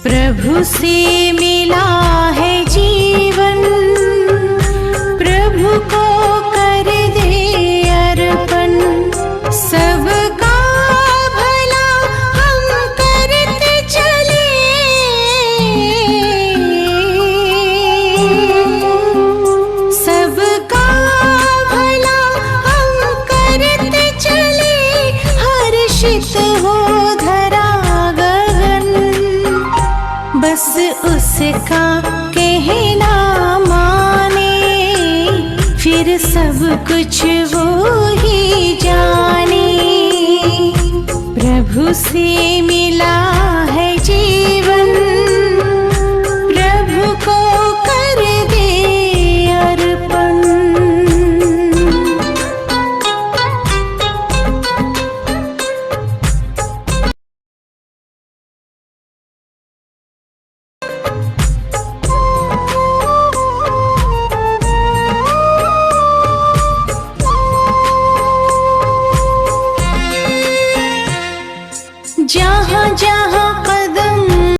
प्रभु से मिला है जीवन, प्रभु को कर दे अर्पण। सबका भला हम करते चले, सबका भला हम करते चले, हर्षित हो धरा गगन। बस उसका कहना माने, फिर सब कुछ वो ही जाने। प्रभु से मिला